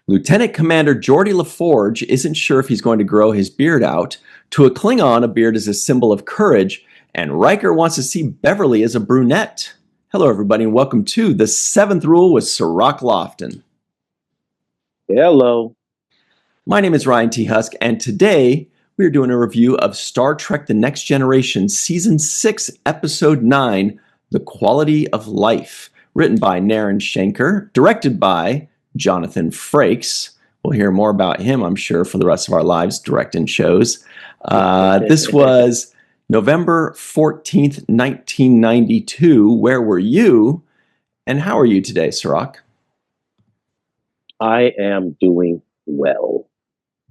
Lieutenant Commander Geordi LaForge isn't sure if he's going to grow his beard out. To a Klingon, a beard is a symbol of courage, and Riker wants to see Beverly as a brunette. Hello, everybody, and welcome to The Seventh Rule with Sirach Lofton. Hello. My name is Ryan T. Husk, and today we are doing a review of Star Trek The Next Generation, Season 6, Episode 9, The Quality of Life, written by Naren Shenker, directed by Jonathan Frakes. We'll hear more about him, I'm sure, for the rest of our lives, directing shows. This was November 14th, 1992. Where were you? And how are you today, Sirach? I am doing well.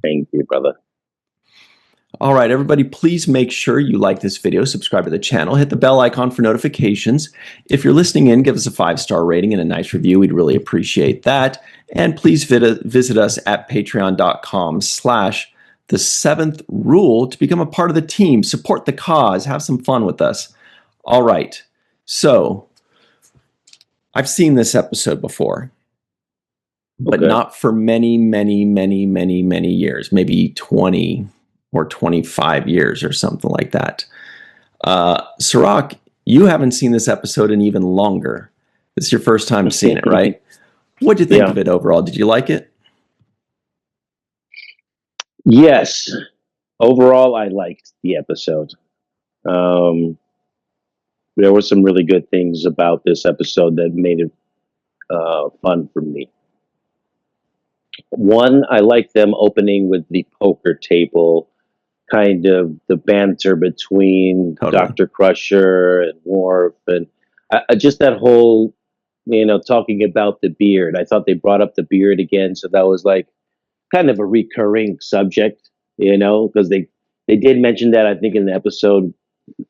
Thank you, brother. All right, everybody, please make sure you like this video, subscribe to the channel, hit the bell icon for notifications. If you're listening in, give us a 5-star rating and a nice review. We'd really appreciate that. And please visit us at patreon.com/the7th-rule to become a part of the team, support the cause, have some fun with us. All right, so I've seen this episode before, but not for many years, maybe 20 or 25 years or something like that. Sirach, you haven't seen this episode in even longer. This is your first time seeing it, right? What did you think of it overall? Did you like it? Yes. Overall, I liked the episode. There were some really good things about this episode that made it fun for me. One, I liked them opening with the poker table, kind of the banter between Dr. Crusher and Worf, and just that whole, talking about the beard. I thought they brought up the beard again, so that was like kind of a recurring subject, because they did mention that, I think, in the episode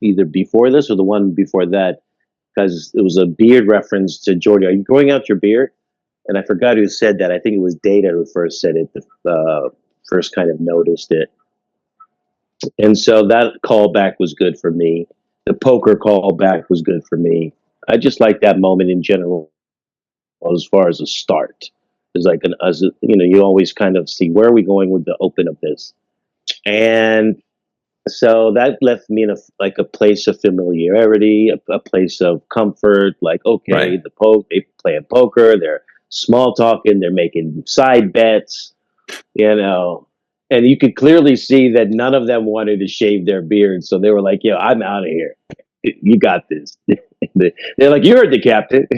either before this or the one before that, because it was a beard reference to Geordi. Are you growing out your beard? And I forgot who said that. I think it was Data who first said it, first kind of noticed it. And so that callback was good for me. The poker callback was good for me. I just like that moment in general as far as a start. It's like, you always kind of see, where are we going with the open of this? And so that left me in a place of familiarity, a place of comfort. Like, okay, they playing poker, they're small talking, they're making side bets, and you could clearly see that none of them wanted to shave their beards. So they were like, yo, I'm out of here. You got this. They're like, you heard the captain.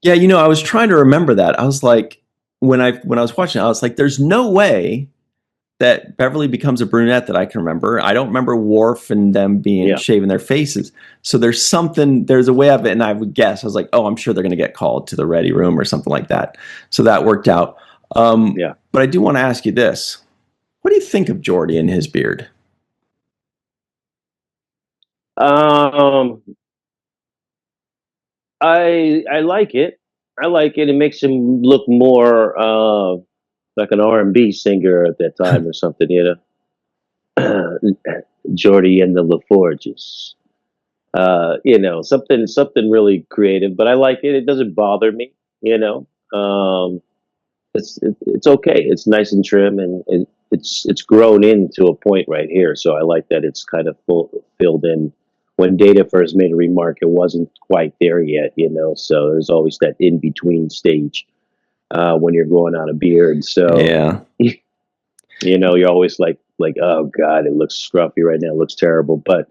Yeah, I was trying to remember that. I was like, when I was watching it, I was like, there's no way that Beverly becomes a brunette that I can remember. I don't remember Worf and them being shaving their faces. So there's a way of it, and I would guess, I was like, oh, I'm sure they're going to get called to the ready room or something like that. So that worked out. But I do want to ask you this. What do you think of Geordi and his beard? I like it. I like it. It makes him look more like an R&B singer at that time or something, Geordi and the LaForges. Something really creative, but I like it. It doesn't bother me, It's okay. It's nice and trim, and it's grown into a point right here. So I like that it's kind of filled in. When Data first made a remark, it wasn't quite there yet, So there's always that in between stage when you're growing out a beard. So you're always like, oh God, it looks scruffy right now. It looks terrible, but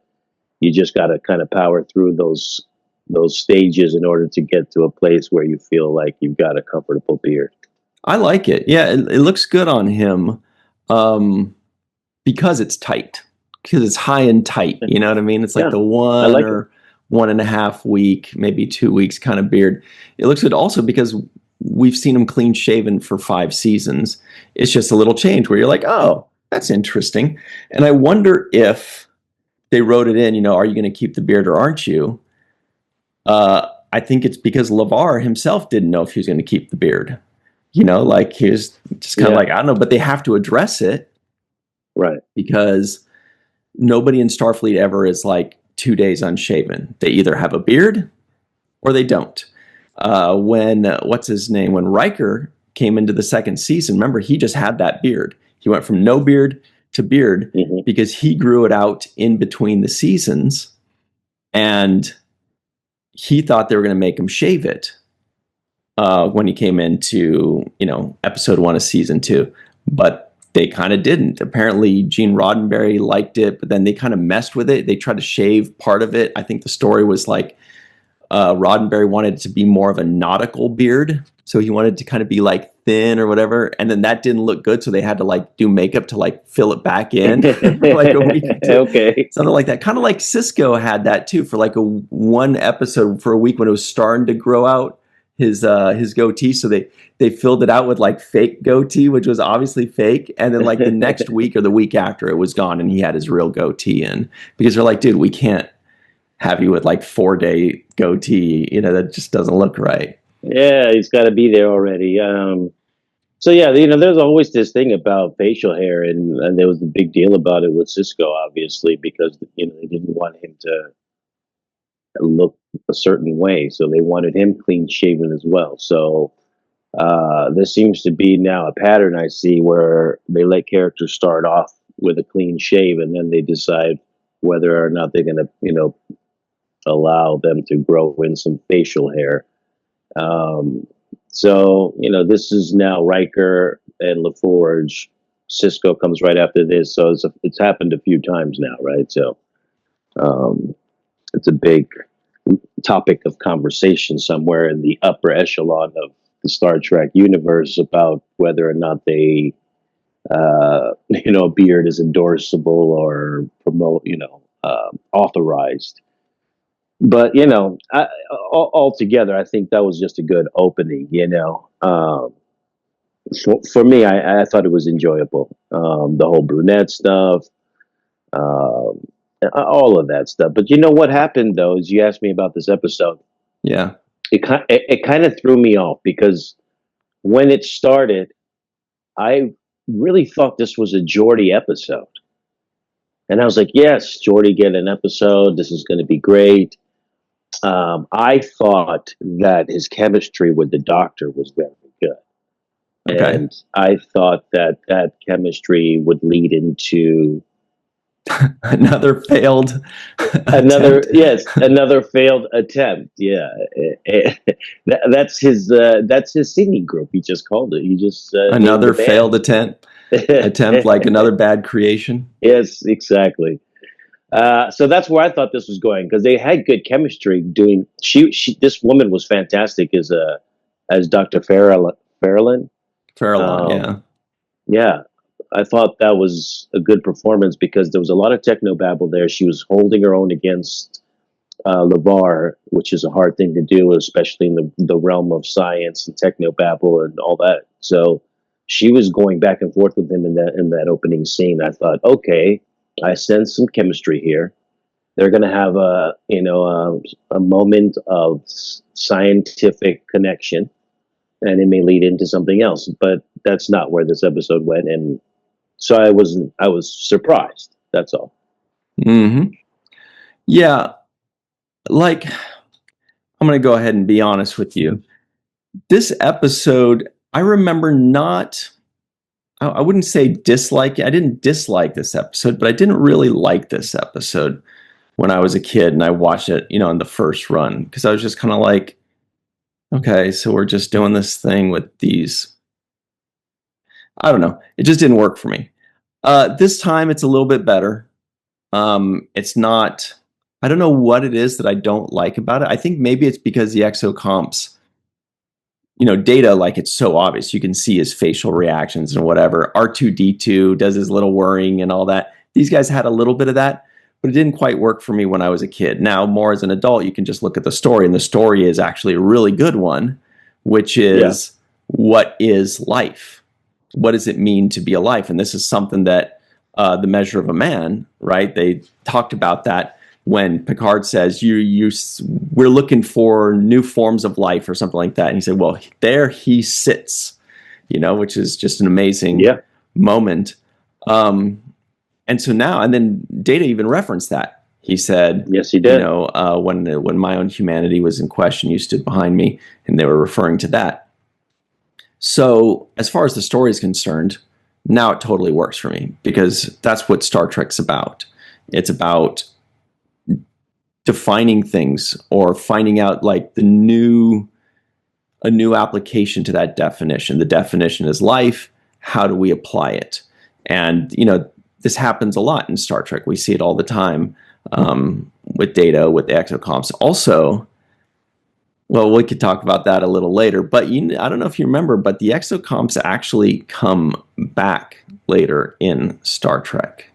you just got to kind of power through those stages in order to get to a place where you feel like you've got a comfortable beard. I like it. Yeah, it looks good on him because it's tight, because it's high and tight. You know what I mean? It's like the 1 or 1.5 week, maybe 2 weeks kind of beard. It looks good also because we've seen him clean shaven for 5 seasons. It's just a little change where you're like, oh, that's interesting. And I wonder if they wrote it in, are you going to keep the beard or aren't you? I think it's because LeVar himself didn't know if he was going to keep the beard. He was just kind of like, I don't know, but they have to address it. Right. Because nobody in Starfleet ever is like 2 days unshaven. They either have a beard or they don't. When Riker came into the second season, remember, he just had that beard. He went from no beard to beard because he grew it out in between the seasons, and he thought they were going to make him shave it when he came into, episode 1 of season 2. But they kind of didn't. Apparently, Gene Roddenberry liked it, but then they kind of messed with it. They tried to shave part of it. I think the story was like Roddenberry wanted it to be more of a nautical beard. So he wanted to kind of be like thin or whatever. And then that didn't look good. So they had to like do makeup to like fill it back in for like a week. Okay. Something like that. Kind of like Cisco had that too for like one episode for a week when it was starting to grow out his goatee. So they filled it out with like fake goatee, which was obviously fake. And then like the next week or the week after, it was gone and he had his real goatee in, because they're like, dude, we can't have you with like 4-day goatee. That just doesn't look right. Yeah, he's got to be there already. So yeah, there's always this thing about facial hair, and there was a big deal about it with Cisco, obviously, because they didn't want him to look a certain way, so they wanted him clean shaven as well. So there seems to be now a pattern I see where they let characters start off with a clean shave, and then they decide whether or not they're going to, allow them to grow in some facial hair. So, this is now Riker and LaForge. Cisco comes right after this. So it's happened a few times now, right? So it's a big topic of conversation somewhere in the upper echelon of the Star Trek universe about whether or not they, a beard is endorsable or authorized. But altogether, I think that was just a good opening. For me, I thought it was enjoyable. The whole brunette stuff, all of that stuff. But you know what happened though is you asked me about this episode. Yeah, it kind of threw me off because when it started, I really thought this was a Geordi episode, and I was like, "Yes, Geordi get an episode. This is going to be great." I thought that his chemistry with the Doctor was very good. Okay. And I thought that chemistry would lead into another failed another failed attempt. Yeah. That's his singing group. He just called it. He just another failed attempt like another bad creation. Yes, exactly. So that's where I thought this was going, because they had good chemistry doing. This woman was fantastic as Dr. Farrellan. Yeah. I thought that was a good performance because there was a lot of technobabble there. She was holding her own against LeVar, which is a hard thing to do, especially in the realm of science and technobabble and all that. So she was going back and forth with him in that opening scene. I thought, okay, I sense some chemistry here. They're going to have a moment of scientific connection, and it may lead into something else. But that's not where this episode went, and so I was surprised. That's all. Mm-hmm. Yeah, like I'm going to go ahead and be honest with you. This episode, I remember not. I wouldn't say dislike. I didn't dislike this episode, but I didn't really like this episode when I was a kid and I watched it, in the first run, because I was just kind of like, okay, so we're just doing this thing with these. I don't know. It just didn't work for me. This time it's a little bit better. It's not, I don't know what it is that I don't like about it. I think maybe it's because the Exocomps, Data, like, it's so obvious. You can see his facial reactions and whatever. R2-D2 does his little worrying and all that. These guys had a little bit of that, but it didn't quite work for me when I was a kid. Now, more as an adult, you can just look at the story, and the story is actually a really good one, which is what is life? What does it mean to be alive? And this is something that The Measure of a Man, right? They talked about that when Picard says, we're looking for new forms of life or something like that. And he said, well, there he sits, which is just an amazing moment. And so now, and then Data even referenced that. He said, yes, he did. When my own humanity was in question, you stood behind me, and they were referring to that. So as far as the story is concerned, now it totally works for me because that's what Star Trek's about. It's about defining things or finding out like a new application to that definition. The definition is life. How do we apply it? And, this happens a lot in Star Trek. We see it all the time with Data, with the Exocomps. Also, well, we could talk about that a little later, but I don't know if you remember, but the Exocomps actually come back later in Star Trek.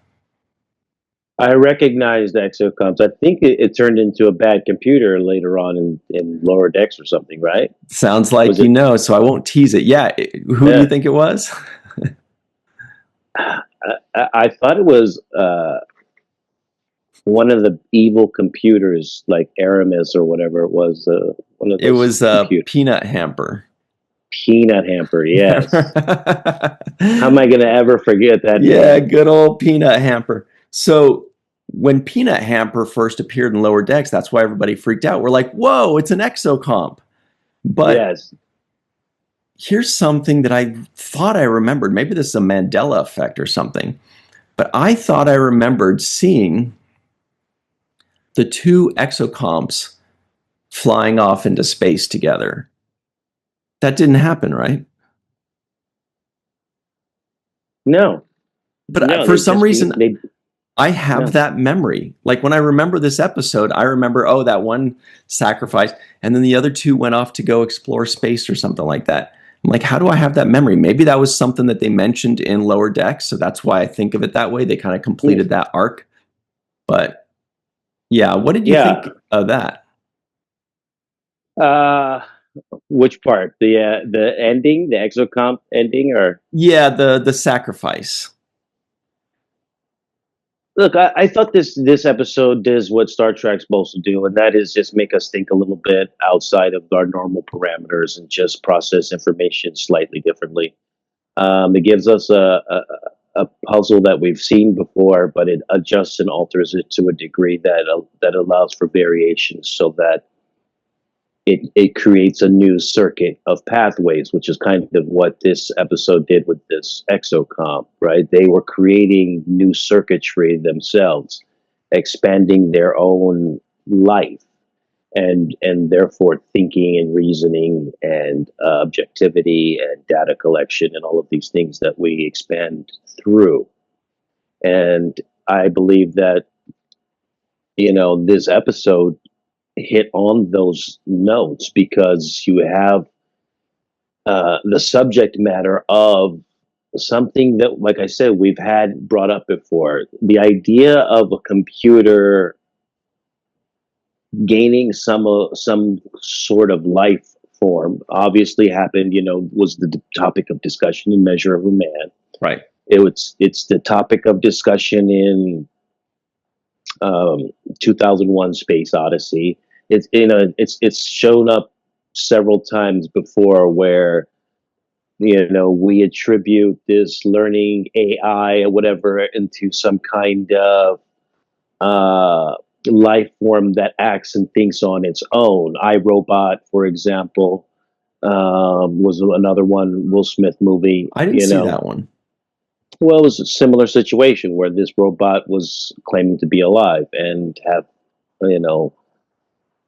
I recognized Exocomps. I think it turned into a bad computer later on in Lower Decks or something, right? Sounds like so I won't tease it. Yeah. Who do you think it was? I thought it was one of the evil computers, like Aramis or whatever it was. One of those. It was Peanut Hamper. Peanut Hamper, yes. How am I going to ever forget that? Yeah, good old Peanut Hamper. So when Peanut Hamper first appeared in Lower Decks, that's why everybody freaked out. We're like, whoa, it's an Exocomp. But yes. Here's something that I thought I remembered. Maybe this is a Mandela effect or something. But I thought I remembered seeing the two Exocomps flying off into space together. That didn't happen, right? No. But for some reason, I have that memory. Like when I remember this episode, I remember, that one sacrifice, and then the other two went off to go explore space or something like that. I'm like, how do I have that memory? Maybe that was something that they mentioned in Lower Decks, so that's why I think of it that way. They kind of completed that arc. But yeah, what did you think of that? Which part? The ending, the Exocomp ending, or the sacrifice. Look, I thought this episode does what Star Trek's supposed to do, and that is just make us think a little bit outside of our normal parameters and just process information slightly differently. It gives us a puzzle that we've seen before, but it adjusts and alters it to a degree that allows for variation, so that it creates a new circuit of pathways, which is kind of what this episode did with this Exocomp, right? They were creating new circuitry themselves, expanding their own life, and therefore thinking and reasoning and objectivity and data collection and all of these things that we expand through. And I believe that, this episode hit on those notes because you have the subject matter of something that, like I said, we've had brought up before. The idea of a computer gaining some sort of life form obviously happened, was the topic of discussion in Measure of a Man. Right. It's the topic of discussion in 2001 Space Odyssey. It's shown up several times before where we attribute this learning AI or whatever into some kind of life form that acts and thinks on its own. iRobot, for example, was another one, Will Smith movie. I didn't see that one. Well, it was a similar situation where this robot was claiming to be alive and have,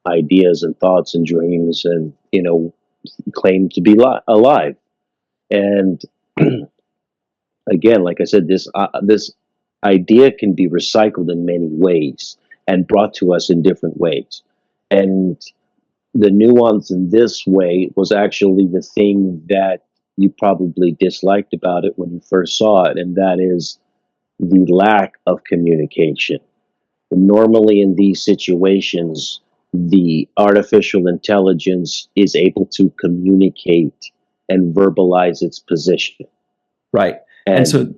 ideas and thoughts and dreams and, claimed to be alive. And again, like I said, this idea can be recycled in many ways and brought to us in different ways. And the nuance in this way was actually the thing that you probably disliked about it when you first saw it, and that is the lack of communication. Normally in these situations, the artificial intelligence is able to communicate and verbalize its position. Right. And so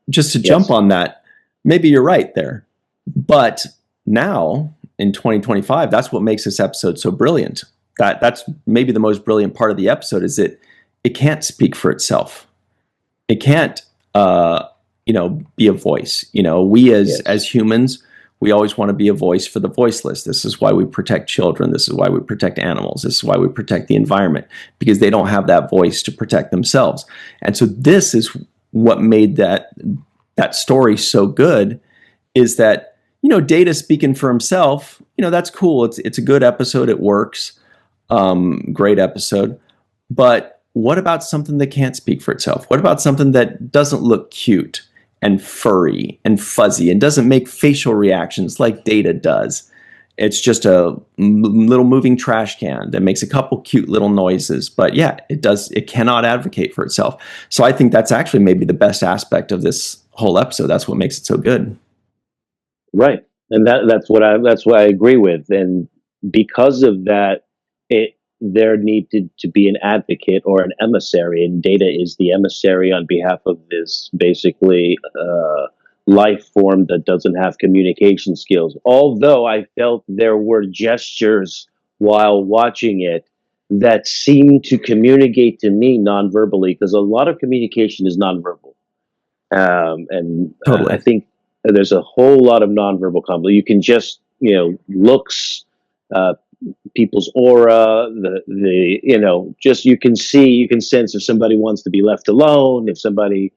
just to jump on that, maybe you're right there. But now in 2025, that's what makes this episode so brilliant. That's maybe the most brilliant part of the episode is that it can't speak for itself. It can't, be a voice. We as humans, We always want to be a voice for the voiceless. This is why we protect children. This is why we protect animals. This is why we protect the environment, because they don't have that voice to protect themselves. And so this is what made that story so good, is that, Data speaking for himself, that's cool. It's a good episode. It works. Great episode. But what about something that can't speak for itself? What about something that doesn't look cute and furry and fuzzy and doesn't make facial reactions like Data does? It's just a little moving trash can that makes a couple cute little noises. But yeah, it cannot advocate for itself. So I think that's actually maybe the best aspect of this whole episode. That's what makes it so good. Right. And that's what I agree with. And because of that, there needed to be an advocate or an emissary, and Data is the emissary on behalf of this basically life form that doesn't have communication skills. Although I felt there were gestures while watching it that seemed to communicate to me non-verbally, because a lot of communication is non-verbal. And Totally. I think there's a whole lot of nonverbal combo. You can just, looks, people's aura, just you can sense if somebody wants to be left alone, if somebody,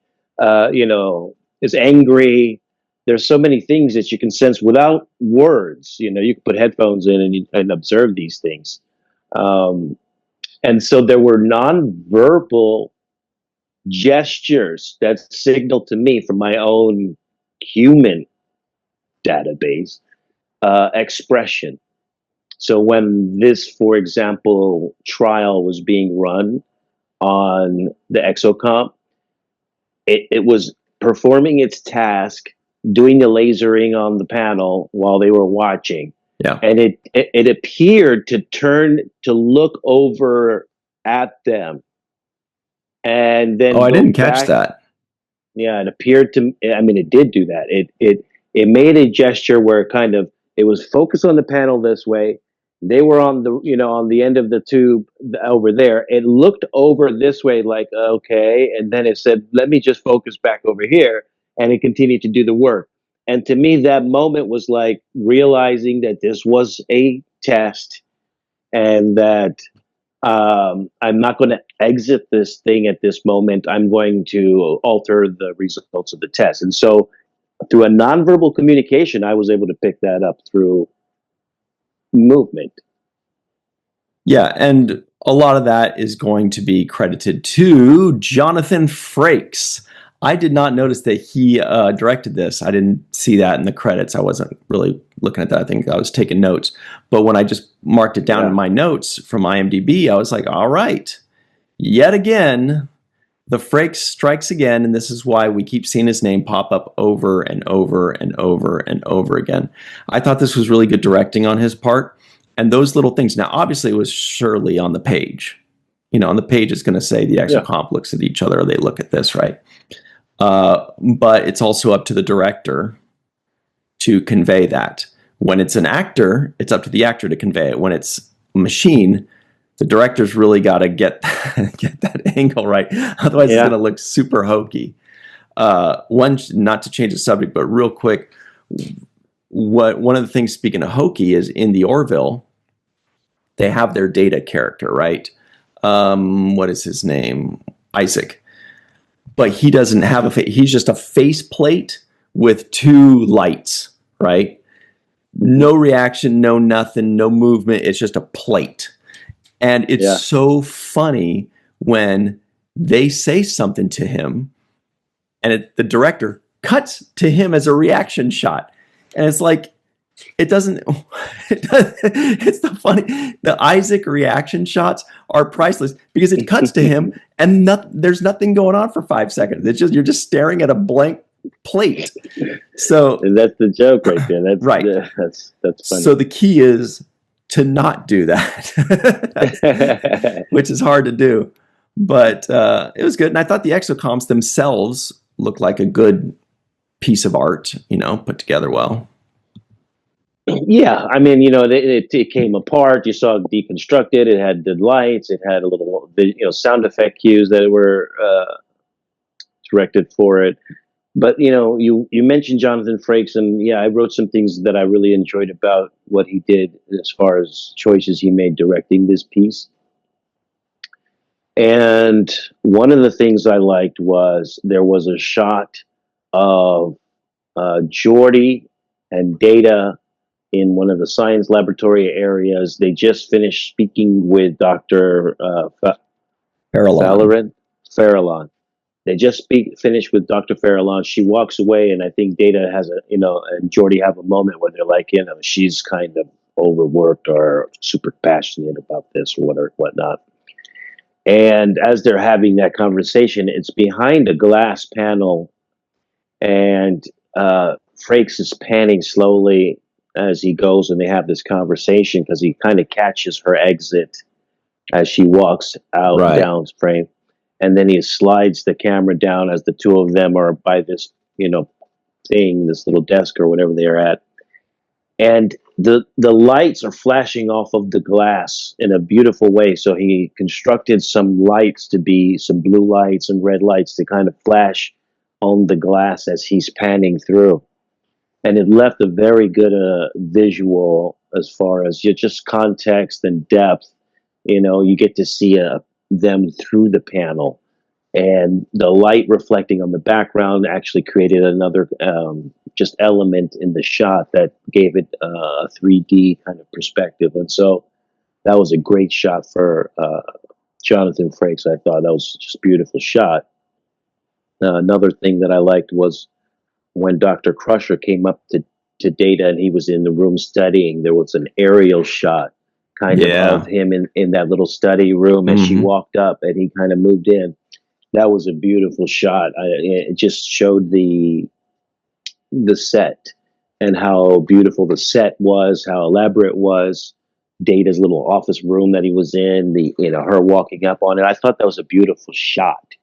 is angry. There's so many things that you can sense without words. You can put headphones in and observe these things. And so there were nonverbal gestures that signal to me from my own human database expression. So when this, for example, trial was being run on the Exocomp, it was performing its task, doing the lasering on the panel while they were watching. Yeah. And it appeared to turn to look over at them. And then I didn't catch that. Yeah, it appeared to. I mean, it did do that. It made a gesture where it was focused on the panel this way. They were on the end of the tube over there. It looked over this way, like okay, and then it said, "Let me just focus back over here," and it continued to do the work. And to me, that moment was like realizing that this was a test, and that I'm not going to exit this thing at this moment. I'm going to alter the results of the test. And so through a nonverbal communication, I was able to pick that up through movement. Yeah, and a lot of that is going to be credited to Jonathan Frakes. I did not notice that he directed this. I didn't see that in the credits. I wasn't really looking at that. I think I was taking notes. But when I just marked it down in my notes from IMDb, I was like, all right, yet again, the Frakes strikes again. And this is why we keep seeing his name pop up over and over and over and over again. I thought this was really good directing on his part. And those little things. Now, obviously, it was surely on the page. On the page, it's going to say the Exocomp looks at each other, or they look at this, right? But it's also up to the director to convey that. When it's an actor, it's up to the actor to convey it. When it's a machine, the director's really got to get that angle right. Otherwise, it's going to look super hokey. Not to change the subject, but real quick, one of the things, speaking of hokey, is in the Orville, they have their Data character, right? What is his name? Isaac. But he doesn't have a face. He's just a face plate with two lights, right? No reaction, no nothing, no movement. It's just a plate. And it's so funny when they say something to him and the director cuts to him as a reaction shot. And it's like, it's the Isaac reaction shots are priceless because it cuts to him and there's nothing going on for 5 seconds. It's just, you're just staring at a blank plate. So and that's the joke right there. That's right. That's funny. So the key is to not do that, which is hard to do, but it was good. And I thought the Exocomps themselves looked like a good piece of art, put together well. Yeah, I mean, it came apart. You saw it deconstructed. It had the lights. It had a little, sound effect cues that were directed for it. But you mentioned Jonathan Frakes, and yeah, I wrote some things that I really enjoyed about what he did as far as choices he made directing this piece. And one of the things I liked was there was a shot of Geordi and Data in one of the science laboratory areas. They just finished speaking with Dr. Farallon. Farallon. They just finished with Dr. Farallon. She walks away, and I think Data has and Geordi have a moment where they're like, she's kind of overworked or super passionate about this or whatnot. And as they're having that conversation, it's behind a glass panel, and Frakes is panning slowly as he goes, and they have this conversation because he kind of catches her exit as she walks out down frame, and then he slides the camera down as the two of them are by this thing, this little desk or whatever they are at, and the lights are flashing off of the glass in a beautiful way. So he constructed some lights to be some blue lights and red lights to kind of flash on the glass as he's panning through, and it left a very good visual as far as just context and depth. You get to see them through the panel, and the light reflecting on the background actually created another just element in the shot that gave it a 3D kind of perspective. And so that was a great shot for Jonathan Frakes. I thought that was just a beautiful shot. Another thing that I liked was when Dr. Crusher came up to Data and he was in the room studying, there was an aerial shot kind of him in that little study room as she walked up and he kind of moved in. That was a beautiful shot. It just showed the set and how beautiful the set was, how elaborate it was. Data's little office room that he was in, her walking up on it. I thought that was a beautiful shot.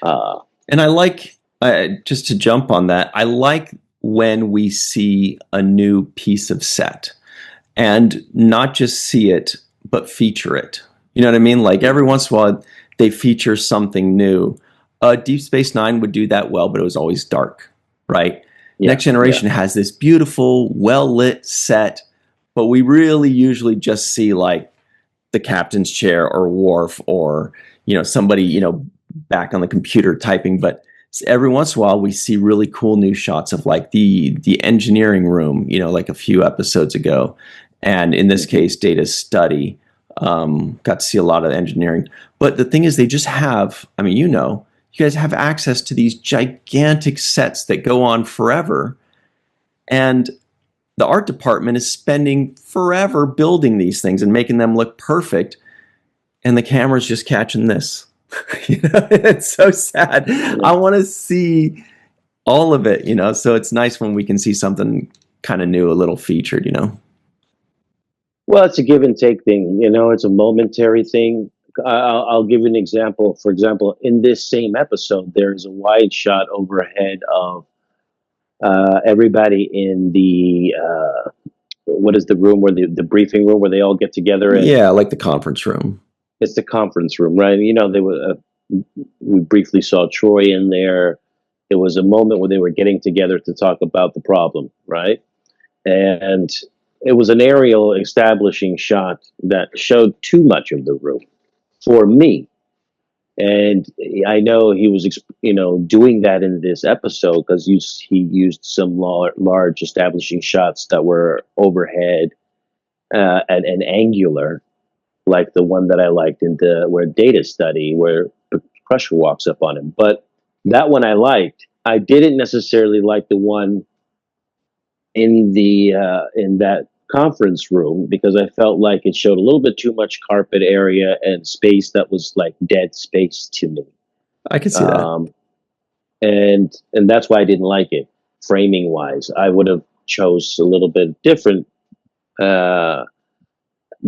And I like, just to jump on that, I like when we see a new piece of set and not just see it, but feature it. You know what I mean? Like every once in a while, they feature something new. Deep Space Nine would do that well, but it was always dark, right? Yeah, Next Generation has this beautiful, well-lit set, but we really usually just see like the captain's chair or Worf or, somebody, back on the computer typing. But every once in a while, we see really cool new shots of like the engineering room, like a few episodes ago. And in this case, Data's study. Got to see a lot of engineering. But the thing is, they just have, you guys have access to these gigantic sets that go on forever. And the art department is spending forever building these things and making them look perfect. And the camera's just catching this. It's so sad. I want to see all of it, so it's nice when we can see something kind of new, a little featured, Well, it's a give and take thing. It's a momentary thing. I'll give you an example. For example, in this same episode, there's a wide shot overhead of everybody in the what is the room where the briefing room where they all get together. Yeah, like the conference room. It's the conference room, right? They were. We briefly saw Troy in there. There was a moment where they were getting together to talk about the problem, right? And it was an aerial establishing shot that showed too much of the room for me. And I know he was, doing that in this episode because he used some large establishing shots that were overhead and angular, like the one that I liked in where Data study, where Crusher walks up on him. But that one I liked. I didn't necessarily like the one in that conference room because I felt like it showed a little bit too much carpet area and space that was like dead space to me. I could see that. And that's why I didn't like it. Framing wise, I would have chose a little bit different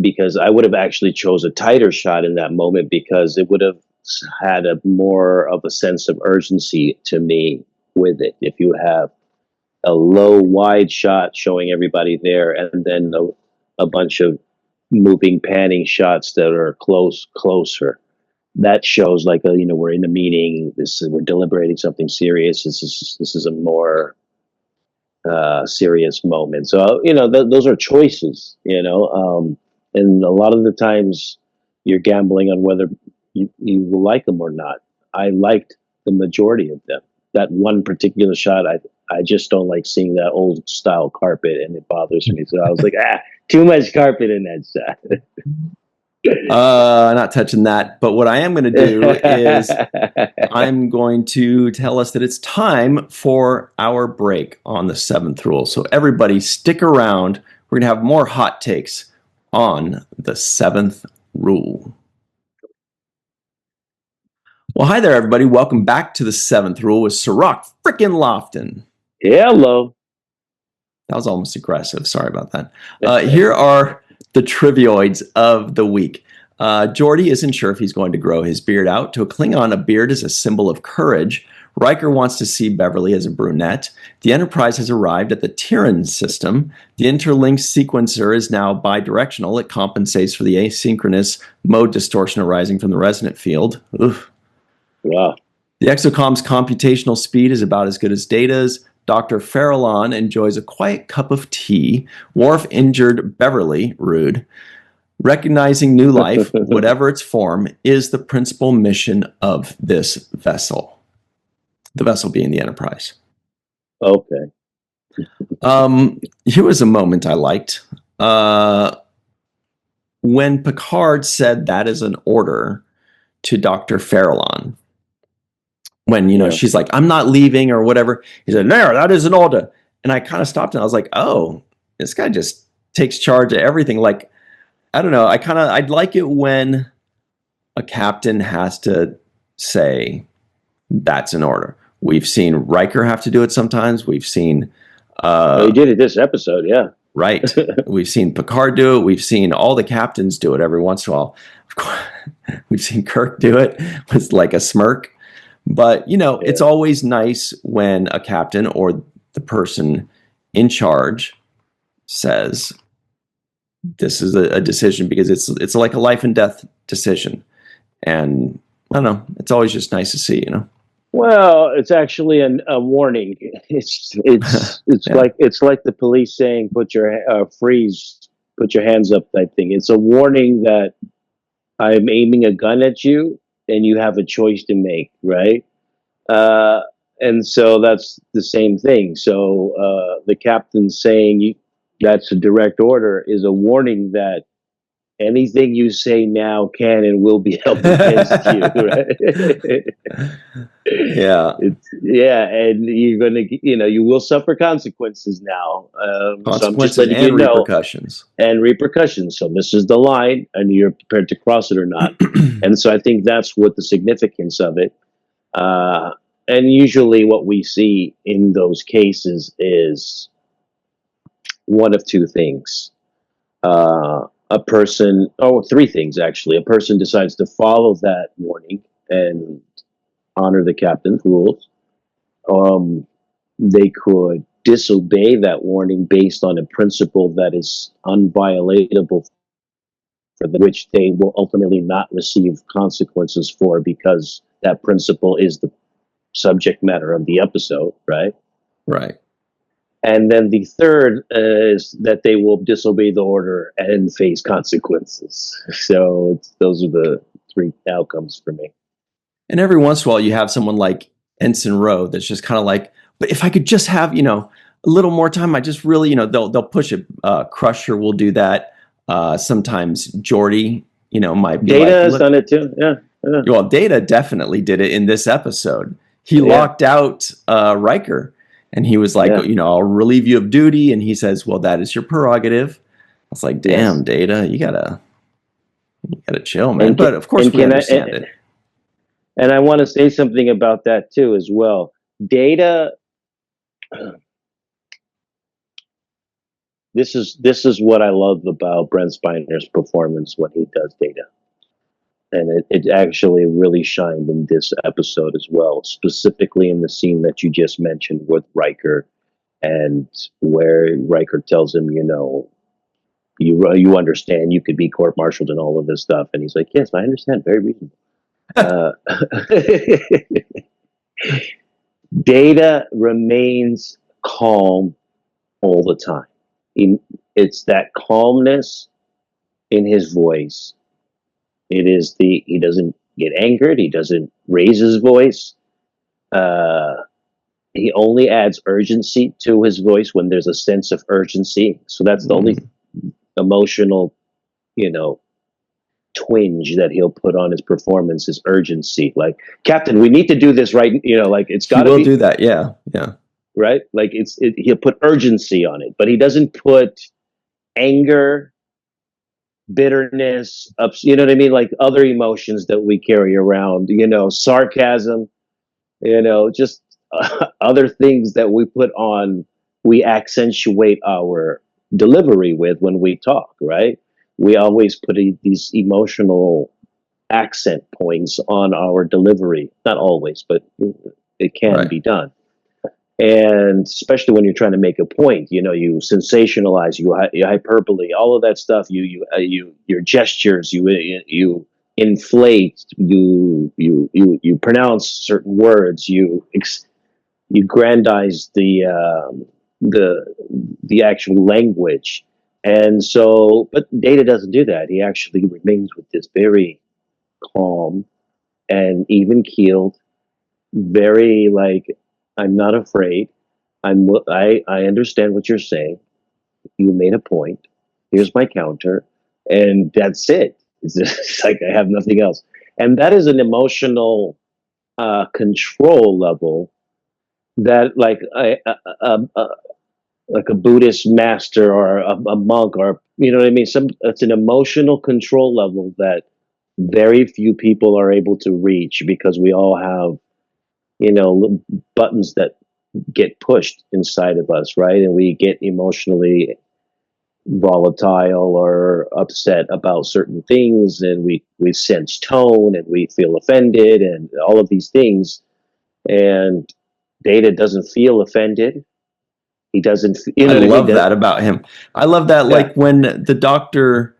because I would have actually chose a tighter shot in that moment because it would have had a more of a sense of urgency to me with it. If you have a low wide shot showing everybody there and then a bunch of moving panning shots that are closer, that shows like we're in a meeting. We're deliberating something serious. This is a more serious moment. So those are choices. And a lot of the times you're gambling on whether you will like them or not. I liked the majority of them. That one particular shot, I just don't like seeing that old style carpet, and it bothers me. So I was like, too much carpet in that shot. Not touching that. But what I am going to do is I'm going to tell us that it's time for our break on the seventh rule. So everybody stick around. We're going to have more hot takes on the seventh rule. Well, hi there, everybody. Welcome back to the seventh rule with Sirach frickin' Lofton. Hello. That was almost aggressive. Sorry about that. Here are the trivioids of the week. Geordi isn't sure if he's going to grow his beard out. To a Klingon, a beard is a symbol of courage. Riker wants to see Beverly as a brunette. The Enterprise has arrived at the Tyran system. The interlinked sequencer is now bidirectional. It compensates for the asynchronous mode distortion arising from the resonant field. Oof. Wow. The Exocomps' computational speed is about as good as Data's. Dr. Farallon enjoys a quiet cup of tea. Worf injured Beverly, rude. Recognizing new life, whatever its form, is the principal mission of this vessel. The vessel being the Enterprise. Okay. Here was a moment I liked. When Picard said that is an order to Dr. Farallon. When, she's like, I'm not leaving or whatever. He said, no, that is an order. And I kind of stopped and I was like, oh, this guy just takes charge of everything. Like, I don't know. I'd like it when a captain has to say that's an order. We've seen Riker have to do it sometimes. We've seen... he did it this episode, yeah. Right. We've seen Picard do it. We've seen all the captains do it every once in a while. Of course, we've seen Kirk do it with like a smirk. But, it's always nice when a captain or the person in charge says, this is a decision, because it's like a life and death decision. And I don't know, it's always just nice to see, Well, it's actually a warning. It's like the police saying, freeze, put your hands up type thing. It's a warning that I'm aiming a gun at you and you have a choice to make, right? And so that's the same thing. So the captain saying that's a direct order is a warning that anything you say now can and will be held against you, right? And you're gonna, you will suffer consequences now. Consequences so I'm just letting you know, repercussions. And repercussions. So this is the line, and you're prepared to cross it or not. And so I think that's what the significance of it. And usually, what we see in those cases is one of two things. A person, three things actually. A person decides to follow that warning and honor the captain's rules. They could disobey that warning based on a principle that is unviolatable, for which they will ultimately not receive consequences for, because that principle is the subject matter of the episode, right? Right. And then the third is that they will disobey the order and face consequences. So those are the three outcomes for me. And every once in a while, you have someone like Ensign Rowe that's just kind of like, but if I could just have, a little more time, I just really, they'll push it. Crusher will do that. Sometimes Geordi, might be Data has done it too. Yeah. Well, Data definitely did it in this episode. He locked out Riker. And he was like, I'll relieve you of duty. And he says, well, that is your prerogative. I was like, damn, Data, you gotta chill, man. But of course we understand it. And I want to say something about that too, as well. Data, this is what I love about Brent Spiner's performance when he does Data. And it actually really shined in this episode as well, specifically in the scene that you just mentioned with Riker, and where Riker tells him, you understand you could be court-martialed and all of this stuff. And he's like, yes, I understand. Very reasonable. Uh, Data remains calm all the time. It's that calmness in his voice. He doesn't get angered. He doesn't raise his voice. Uh, he only adds urgency to his voice when there's a sense of urgency. So that's the only emotional, you know, twinge that he'll put on his performance is urgency. Like, Captain, we need to do this right. You know, like it's got to be. He will do that. Yeah. Yeah. Right. Like he'll put urgency on it, but he doesn't put anger, bitterness, you know what I mean? Like other emotions that we carry around, you know, sarcasm, you know, just other things that we put on, we accentuate our delivery with when we talk, right? We always put these emotional accent points on our delivery. Not always, but it can be done. And especially when you're trying to make a point, you know, you sensationalize, you hyperbole, all of that stuff. Your gestures, you inflate, you pronounce certain words, you grandize the actual language, and so, but Data doesn't do that. He actually remains with this very calm and even keeled, very like, I'm not afraid. I understand what you're saying. You made a point. Here's my counter, and that's it. It's just like I have nothing else, and that is an emotional control level that, like a Buddhist master or a monk, or you know what I mean. It's an emotional control level that very few people are able to reach because we all have, you know, buttons that get pushed inside of us, right? And we get emotionally volatile or upset about certain things, and we sense tone and we feel offended and all of these things. And Data doesn't feel offended. He doesn't, you I know what I mean? love that about him. I love that, Yeah. like when the doctor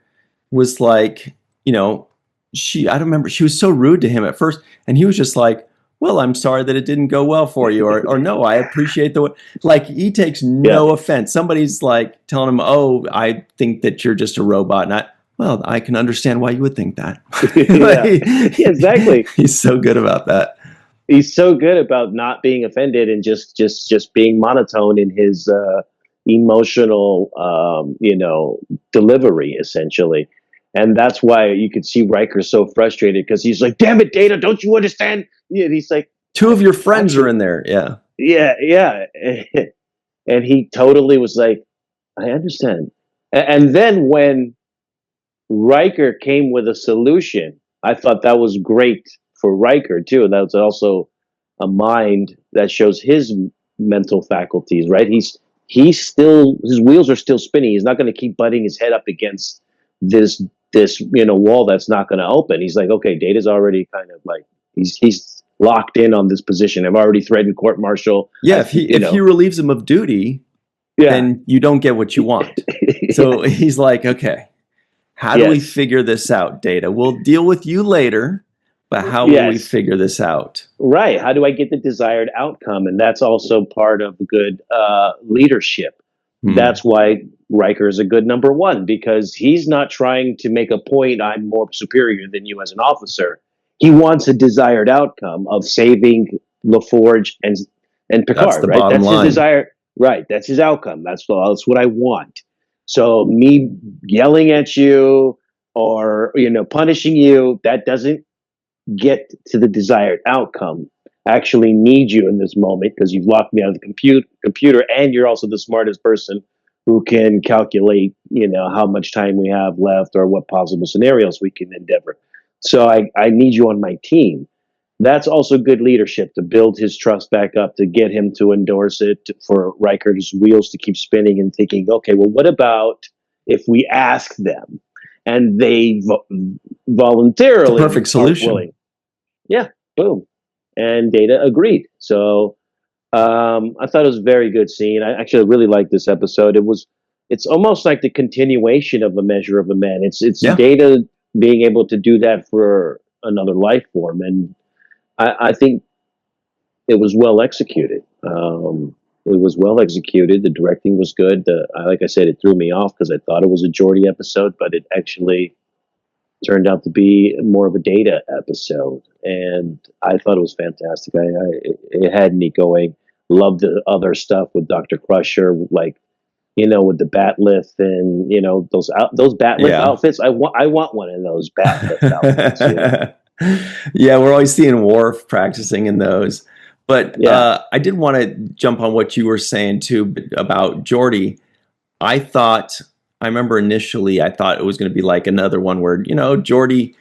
was like, you know, I don't remember, she was so rude to him at first, and he was just like, well, I'm sorry that it didn't go well for you, or no, I appreciate like he takes no offense. Somebody's like telling him, oh, I think that you're just a robot, and well, I can understand why you would think that. Yeah, exactly. He's so good about that. He's so good about not being offended and just being monotone in his emotional, you know, delivery, essentially. And that's why you could see Riker so frustrated, because he's like, damn it, Data, don't you understand? Yeah, and he's like, two of your friends are in there. Yeah. Yeah. And he totally was like, I understand. And then when Riker came with a solution, I thought that was great for Riker too. And that was also a mind that shows his mental faculties, right? He's still, his wheels are still spinning. He's not going to keep butting his head up against this you know, wall that's not going to open. He's like, okay, Data's already kind of like, he's locked in on this position. I've already threatened court martial. Yeah, if he relieves him of duty, then you don't get what you want. So he's like, okay, how do we figure this out, Data? We'll deal with you later, but how will we figure this out? Right. How do I get the desired outcome? And that's also part of good leadership. That's why Riker is a good number one, because he's not trying to make a point, I'm more superior than you as an officer. He wants a desired outcome of saving LaForge and Picard. That's right. That's line. his desire. Right. That's his outcome. That's what I want. So me yelling at you or, you know, punishing you, that doesn't get to the desired outcome. I actually need you in this moment because you've locked me out of the computer, and you're also the smartest person who can calculate, you know, how much time we have left or what possible scenarios we can endeavor. So I need you on my team. That's also good leadership, to build his trust back up, to get him to endorse it, for Riker's wheels to keep spinning and thinking, okay, well, what about if we ask them and they voluntarily, the perfect solution. Yeah, boom. And Data agreed. So I thought it was a very good scene. I actually really liked this episode. It's almost like the continuation of A Measure of a Man. It's Data being able to do that for another life form, and I think it was well executed. It was well executed. The directing was good. Like I said, it threw me off because I thought it was a Geordi episode, but it actually turned out to be more of a Data episode, and I thought it was fantastic. It had me going. Loved the other stuff with Dr. Crusher, like, with the batlith and those batlith outfits. I want one of those batlith outfits. Yeah, we're always seeing Worf practicing in those. But I did want to jump on what you were saying too about Geordi. I remember initially I thought it was going to be like another one where, Geordi,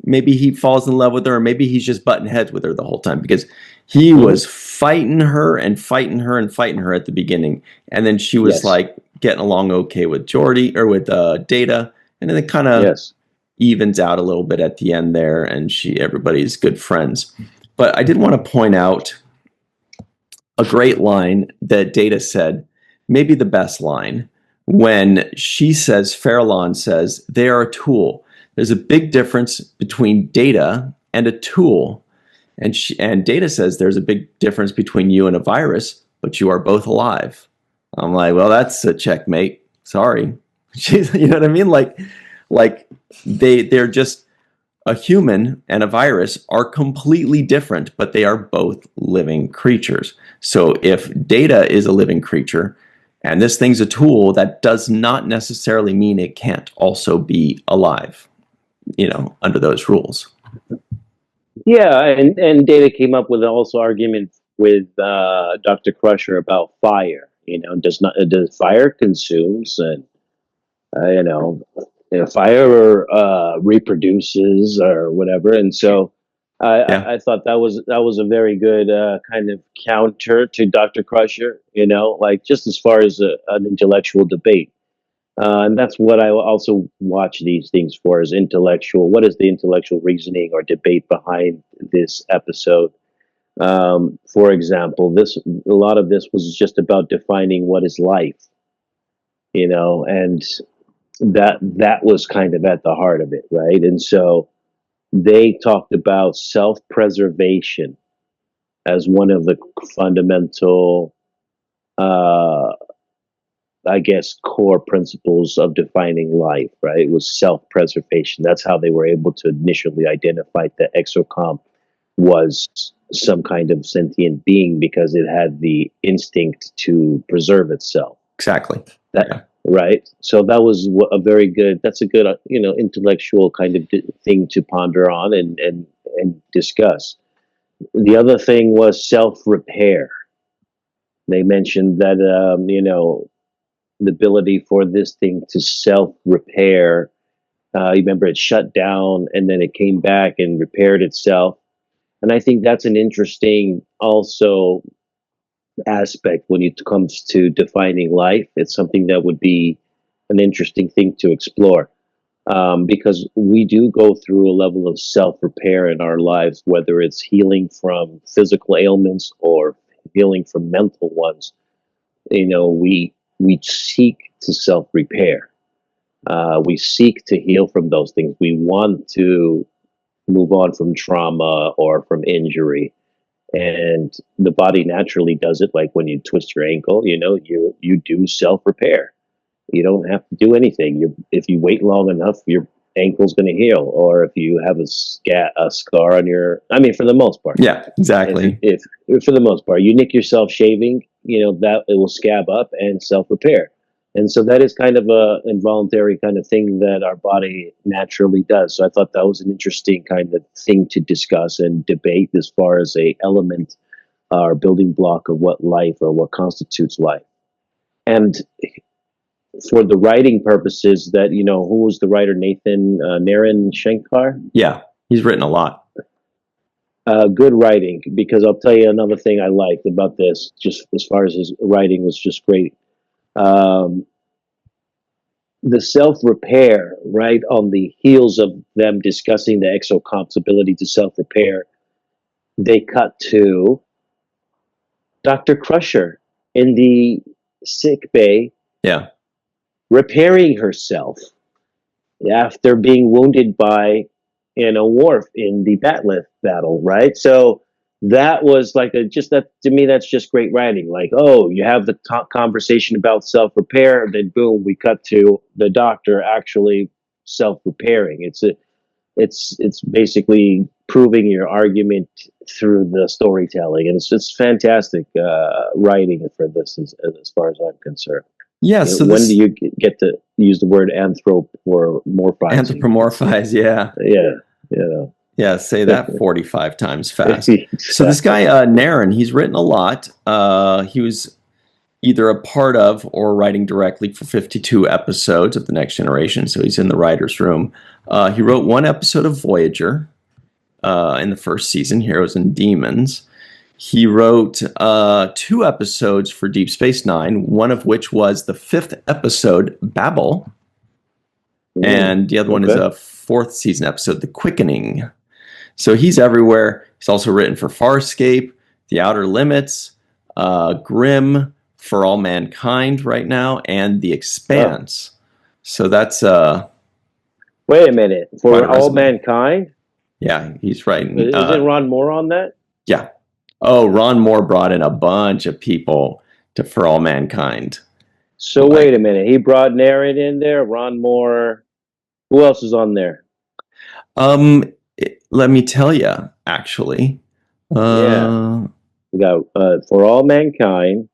maybe he falls in love with her, or maybe he's just butting heads with her the whole time, because he was fighting her and fighting her and fighting her at the beginning. And then she was like getting along okay with Geordi or with Data. And then it kind of evens out a little bit at the end there, and everybody's good friends. But I did want to point out a great line that Data said, maybe the best line, when she says, Farallon says, they are a tool. There's a big difference between Data and a tool. And Data says there's a big difference between you and a virus, but you are both alive. I'm like, well, that's a checkmate. Sorry. You know what I mean? Like they're just, a human and a virus are completely different, but they are both living creatures. So if Data is a living creature and this thing's a tool, that does not necessarily mean it can't also be alive, under those rules. Yeah, and Data came up with also argument with Dr. Crusher about fire. Does fire consumes, and fire reproduces or whatever, and so I thought that was a very good kind of counter to Dr. Crusher. Like, just as far as an intellectual debate. And that's what I also watch these things for, is intellectual. What is the intellectual reasoning or debate behind this episode? For example, a lot of this was just about defining what is life, and that was kind of at the heart of it, right? And so they talked about self-preservation as one of the fundamental, I guess, core principles of defining life, right? It was self-preservation. That's how they were able to initially identify that Exocomp was some kind of sentient being, because it had the instinct to preserve itself. Exactly. Right. So that was that's a good, intellectual kind of thing to ponder on and discuss. The other thing was self-repair. They mentioned that, the ability for this thing to self-repair. You remember, it shut down and then it came back and repaired itself. And I think that's an interesting also aspect when it comes to defining life. It's something that would be an interesting thing to explore, because we do go through a level of self-repair in our lives, whether it's healing from physical ailments or healing from mental ones. We seek to self-repair. We seek to heal from those things. We want to move on from trauma or from injury, and the body naturally does it. Like when you twist your ankle, you do self-repair. You don't have to do anything. If you wait long enough, your ankle's going to heal. Or if you have a scar on for the most part. Yeah, exactly. If for the most part, you nick yourself shaving, that it will scab up and self-repair. And so that is kind of a involuntary kind of thing that our body naturally does. So I thought that was an interesting kind of thing to discuss and debate as far as a element or building block of what life or what constitutes life. And for the writing purposes, that, who was the writer? Naren Shankar? Yeah, he's written a lot. Good writing, because I'll tell you another thing I liked about this, just as far as his writing was just great. The self-repair, right, on the heels of them discussing the Exocomp's ability to self-repair, they cut to Dr. Crusher in the sick bay. Yeah. Repairing herself after being wounded by Worf in the Bat'leth battle, right? So that was like just that to me. That's just great writing. Like, oh, you have the conversation about self repair, then boom, we cut to the Doctor actually self repairing. It's basically proving your argument through the storytelling, and it's fantastic writing for this as far as I'm concerned. Yeah. So when do you get to use the word anthropomorphize? Anthropomorphize, yeah. Yeah, say that 45 times fast. Exactly. So this guy, Naren, he's written a lot. He was either a part of or writing directly for 52 episodes of The Next Generation, so he's in the writer's room. He wrote one episode of Voyager in the first season, Heroes and Demons. He wrote 2 episodes for Deep Space Nine, one of which was the 5th episode, Babel. And the other one is a 4th season episode, The Quickening. So he's everywhere. He's also written for Farscape, The Outer Limits, Grimm, For All Mankind right now, and The Expanse. So that's... Wait a minute. For All Mankind? Yeah, he's writing... Isn't Ron Moore on that? Yeah. Oh, Ron Moore brought in a bunch of people to For All Mankind. So wait a minute. He brought Naren in there, Ron Moore. Who else is on there? Let me tell you, actually. We got For All Mankind.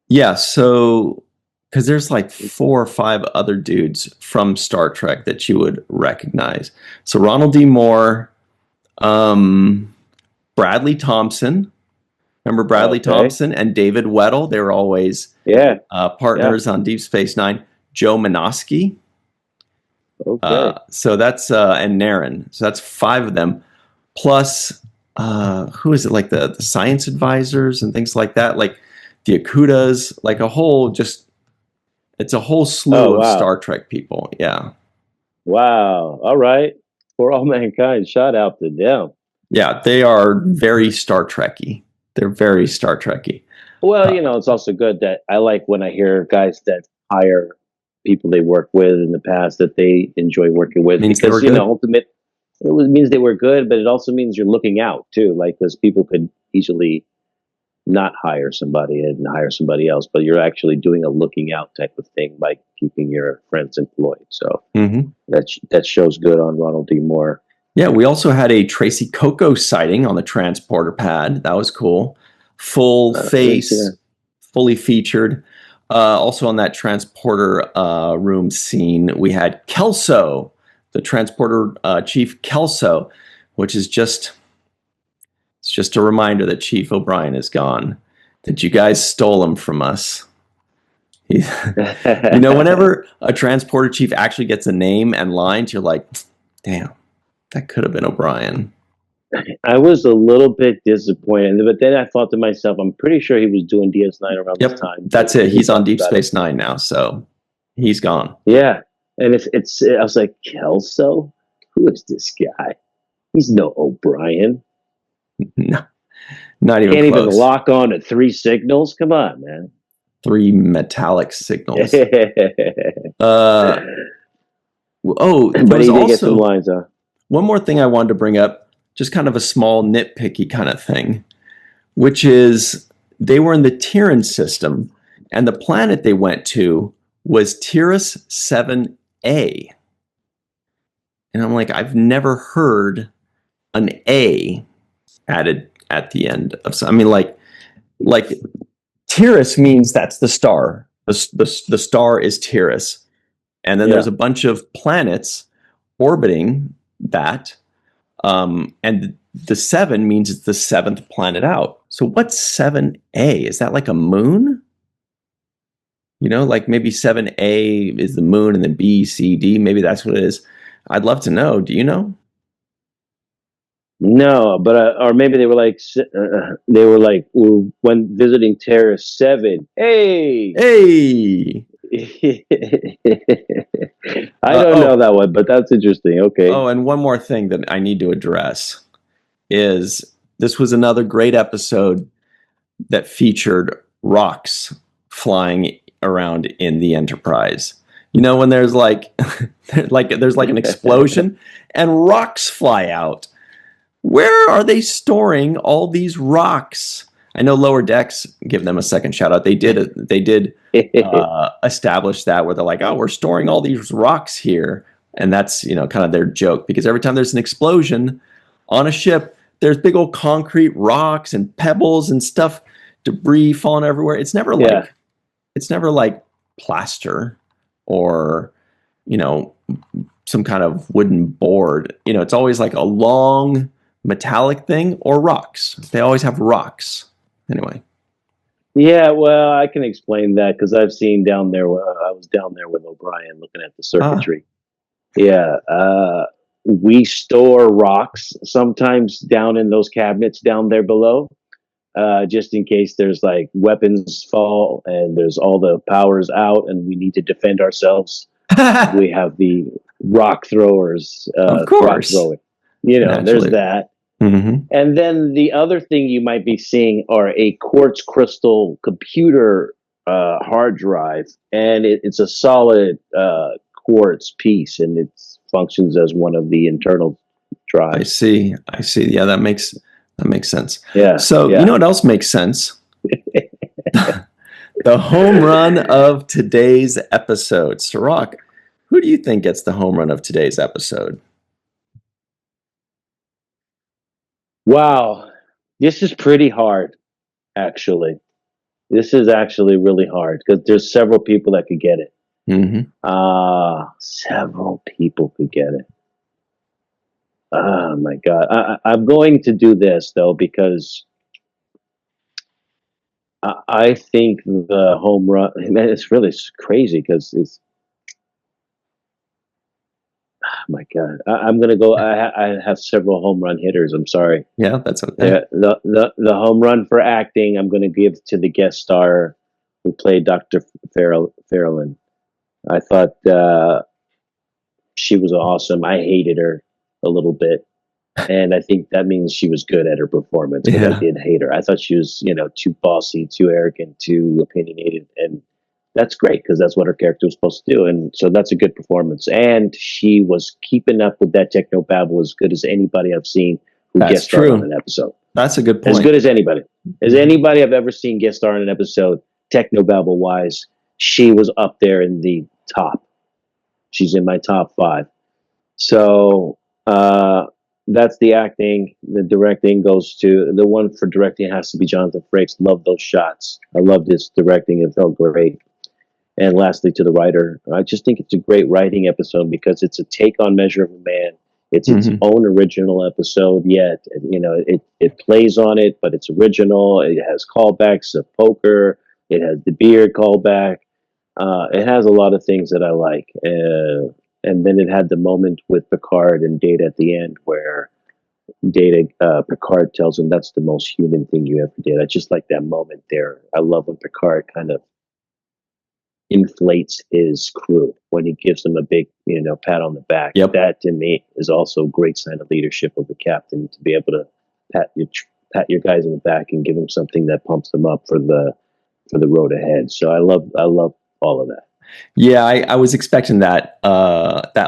Yeah, so because there's like 4 or 5 other dudes from Star Trek that you would recognize. So Ronald D. Moore, Bradley Thompson. Remember Bradley Thompson and David Weddle? They were always partners on Deep Space Nine. Joe Minoski. So that's and Naren. So that's 5 of them. Plus, who is it? Like the science advisors and things like that. Like the Akutas. Like it's a whole slew of Star Trek people. Yeah. Wow. All right. For All Mankind. Shout out to them. Yeah, they are very Star Trek-y. They're very Star Trek-y. Well, it's also good that I like when I hear guys that hire people they work with in the past that they enjoy working with, because it means they were good, but it also means you're looking out too, like, because people could easily not hire somebody and hire somebody else, but you're actually doing a looking out type of thing by keeping your friends employed. So that shows good on Ronald D. Moore. Yeah, we also had a Tracy Coco sighting on the transporter pad. That was cool. Full face, fully featured. Also on that transporter room scene, we had Kelso, the transporter chief Kelso, which is it's just a reminder that Chief O'Brien is gone, that you guys stole him from us. Whenever a transporter chief actually gets a name and lines, you're like, damn, that could have been O'Brien. I was a little bit disappointed, but then I thought to myself, I'm pretty sure he was doing DS9 around this time. That's it. He's on Deep Space Nine now, so he's gone. Yeah, and it's. I was like, Kelso, who is this guy? He's no O'Brien. No, not even. Can't close. Even lock on to 3 signals. Come on, man. 3 metallic signals. But he did get some lines on. One more thing I wanted to bring up, just kind of a small nitpicky kind of thing, which is they were in the Tyran system, and the planet they went to was Tiras 7A. And I'm like, I've never heard an A added at the end of something. I mean, like Tiras means that's the star. The star is Tiras. And then there's a bunch of planets orbiting that. And the 7 means it's the 7th planet out. So what's 7A? Is that like a moon? Like maybe 7A is the moon and then B, C, D. Maybe that's what it is. I'd love to know. Do you know? No, but or maybe they were like when visiting Terra 7. Hey. I don't know that one, but that's interesting. Okay. Oh, and one more thing that I need to address is this was another great episode that featured rocks flying around in the Enterprise. You know, when there's like, there's like an explosion and rocks fly out. Where are they storing all these rocks? I know Lower Decks, give them a second shout out. They did establish that where they're like, oh, we're storing all these rocks here. And that's, you know, kind of their joke, because every time there's an explosion on a ship, there's big old concrete rocks and pebbles and stuff, debris falling everywhere. It's never like plaster or, you know, some kind of wooden board. You know, it's always like a long metallic thing or rocks. They always have rocks. Anyway. Yeah, well, I can explain that because I've seen down there. I was down there with O'Brien looking at the circuitry. Yeah, we store rocks sometimes down in those cabinets down there below, just in case there's like weapons fall and there's all the powers out and we need to defend ourselves. We have the rock throwers. Of course. Rock throwing. You know, naturally. There's that. Mm-hmm. And then the other thing you might be seeing are a quartz crystal computer hard drive, and it's a solid quartz piece, and it functions as one of the internal drives. I see. Yeah, that makes sense. Yeah. So you know what else makes sense? The home run of today's episode. Sirach, who do you think gets the home run of today's episode? Wow, this is pretty hard, actually. This is actually really hard because there's several people that could get it. Mm-hmm. Several people could get it. Oh my God. I'm going to do this though, because I think the home run, man, it's really crazy because it's, oh my God. I'm going to go. I have several home run hitters. I'm sorry. Yeah, that's okay. The home run for acting, I'm going to give to the guest star who played Dr. Farrelly. I thought she was awesome. I hated her a little bit. And I think that means she was good at her performance. But I did hate her. I thought she was, you know, too bossy, too arrogant, too opinionated. And that's great because that's what her character was supposed to do. And so that's a good performance. And she was keeping up with that techno babble as good as anybody I've seen who guest starred on an episode. That's a good point. As good as anybody. As anybody I've ever seen guest star on an episode, techno babble wise, she was up there in the top. She's in my top 5. So that's the acting. The directing goes to the one for directing has to be Jonathan Frakes. Love those shots. I loved his directing. It felt great. And lastly, to the writer, I just think it's a great writing episode because it's a take on Measure of a Man. It's its own original episode. Yet, you know, it plays on it, but it's original. It has callbacks of poker. It has the beard callback. It has a lot of things that I like. And then it had the moment with Picard and Data at the end where Picard tells him that's the most human thing you ever did. I just like that moment there. I love when Picard kind of inflates his crew when he gives them a big, you know, pat on the back. Yep. That to me is also a great sign of leadership of the captain, to be able to pat your guys on the back and give them something that pumps them up for the road ahead. So I love all of that. Yeah, I was expecting that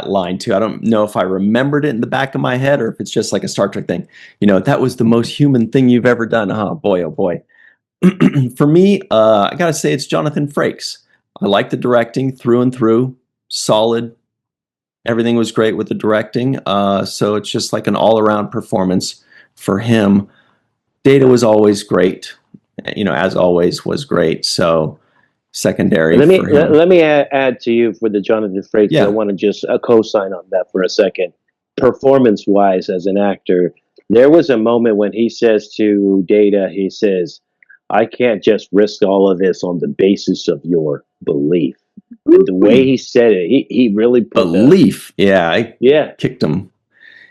line too. I don't know if I remembered it in the back of my head or if it's just like a Star Trek thing. You know, that was the most human thing you've ever done. Oh boy. For me, I gotta say it's Jonathan Frakes. I like the directing through and through. Solid. Everything was great with the directing. So it's just like an all-around performance for him. Data was always great. You know, as always was great. So secondary. Let me add to you for the Jonathan Frakes. Yeah. I want to just co-sign on that for a second. Performance-wise, as an actor, there was a moment when he says to Data, he says, I can't just risk all of this on the basis of your belief. And the way he said it, he really put belief. I kicked him.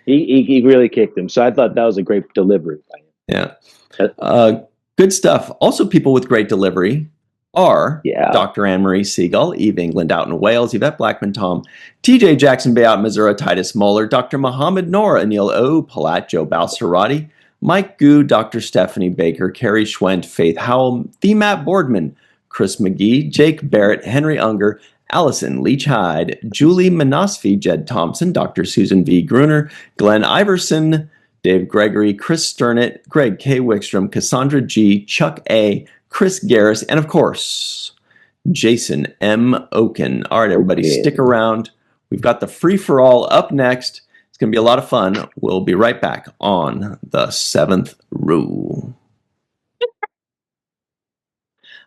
He really kicked him. So I thought that was a great delivery by him. Yeah. Good stuff. Also, people with great delivery are Dr. Anne-Marie Siegel, Eve England out in Wales, Yvette Blackman Tom, TJ Jackson Bay out in Missouri, Titus Moeller, Dr. Mohammed Noor, Anil O, Palat, Joe Balsarati, Mike Gu, Dr. Stephanie Baker, Carrie Schwent, Faith Howell, The Matt Boardman, Chris McGee, Jake Barrett, Henry Unger, Allison Leach-Hyde, Julie Manosfi, Jed Thompson, Dr. Susan V. Gruner, Glenn Iverson, Dave Gregory, Chris Sternett, Greg K. Wickstrom, Cassandra G., Chuck A., Chris Garris, and of course, Jason M. Oken. All right, everybody, stick around. We've got the free-for-all up next. It's going to be a lot of fun. We'll be right back on the 7th Rule.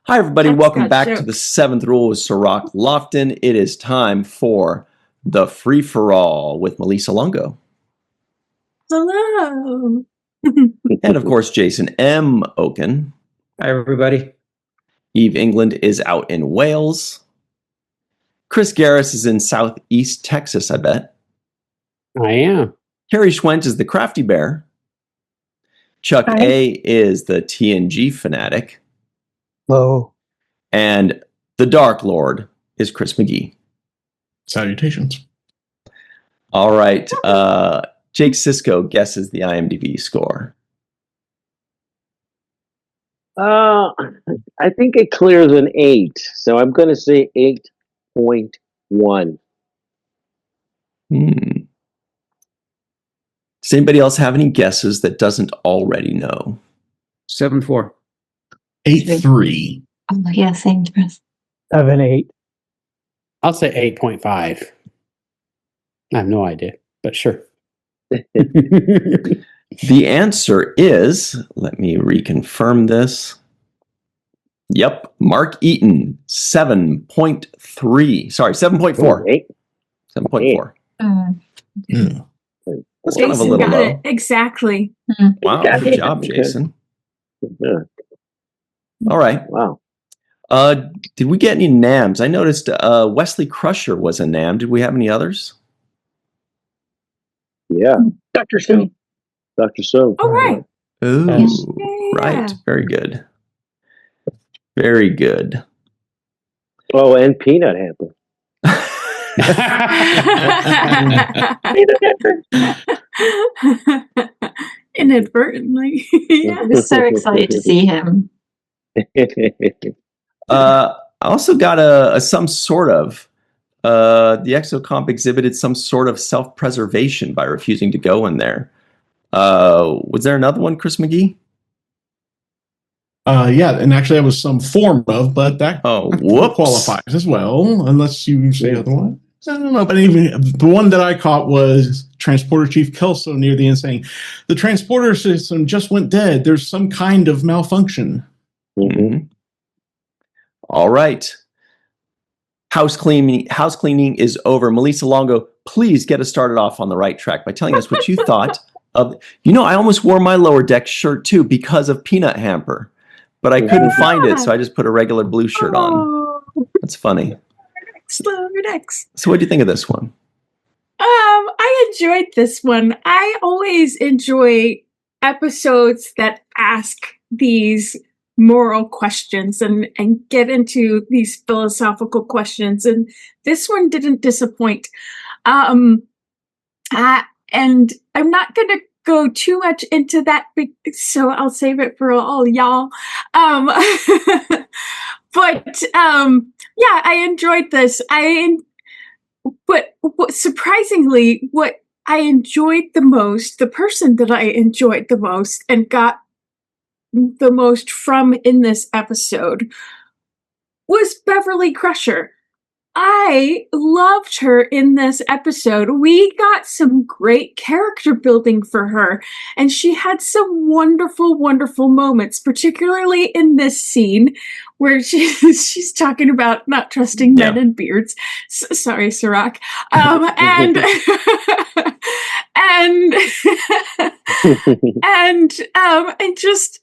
Hi, everybody. Welcome back to the 7th Rule with Sirach Lofton. It is time for the free-for-all with Melissa Longo. Hello. And, of course, Jason M. Oken. Hi, everybody. Eve England is out in Wales. Chris Garris is in Southeast Texas, I bet. I am. Harry Schwent is the Crafty Bear. Chuck Hi. A. is the TNG fanatic. Hello. And the Dark Lord is Chris McGee. Salutations. All right. Jake Sisko guesses the IMDb score. I think it clears an 8, so I'm going to say 8.1. Does anybody else have any guesses that doesn't already know? 7-4. 8-3. Oh, yeah, same to us. 7-8. I'll say 8.5. I have no idea, but sure. The answer is, let me reconfirm this. Yep, Mark Eaton, 7.3. Sorry, 7.4. 8. 7.4. Yeah. That's kind of a Jason little got low. it exactly. Wow, good job, Jason. Yeah. All right. Wow. Did we get any NAMs? I noticed Wesley Crusher was a NAM. Did we have any others? Yeah. Dr. Sue. Dr. So. Oh, right. Ooh, Yes. right. Very good. Very good. Oh, and Peanut Hamper. Inadvertently. I was so excited to see him. I also got a some sort of the Exocomp exhibited some sort of self-preservation by refusing to go in there. Was there another one, Chris McGee? Yeah, and actually that was some form of, but that whoops. qualifies as well, unless you say otherwise. I don't know, but even the one that I caught was Transporter Chief Kelso near the end saying, the transporter system just went dead. There's some kind of malfunction. Mm-hmm. All right. House cleaning is over. Melissa Longo, please get us started off on the right track by telling us what you thought of. I almost wore my Lower Deck shirt too because of Peanut Hamper, but I couldn't find it, so I just put a regular blue shirt on. That's funny. Lower Decks. So what do you think of this one? I enjoyed this one. I always enjoy episodes that ask these moral questions and get into these philosophical questions, and this one didn't disappoint. And I'm not going to go too much into that, so I'll save it for all y'all. But yeah, I enjoyed this. But surprisingly, what I enjoyed the most, the person that I enjoyed the most and got the most from in this episode was Beverly Crusher. I loved her in this episode. We got some great character building for her, and she had some wonderful, wonderful moments, particularly in this scene where she's talking about not trusting men and beards. Sorry, Sirach. And just,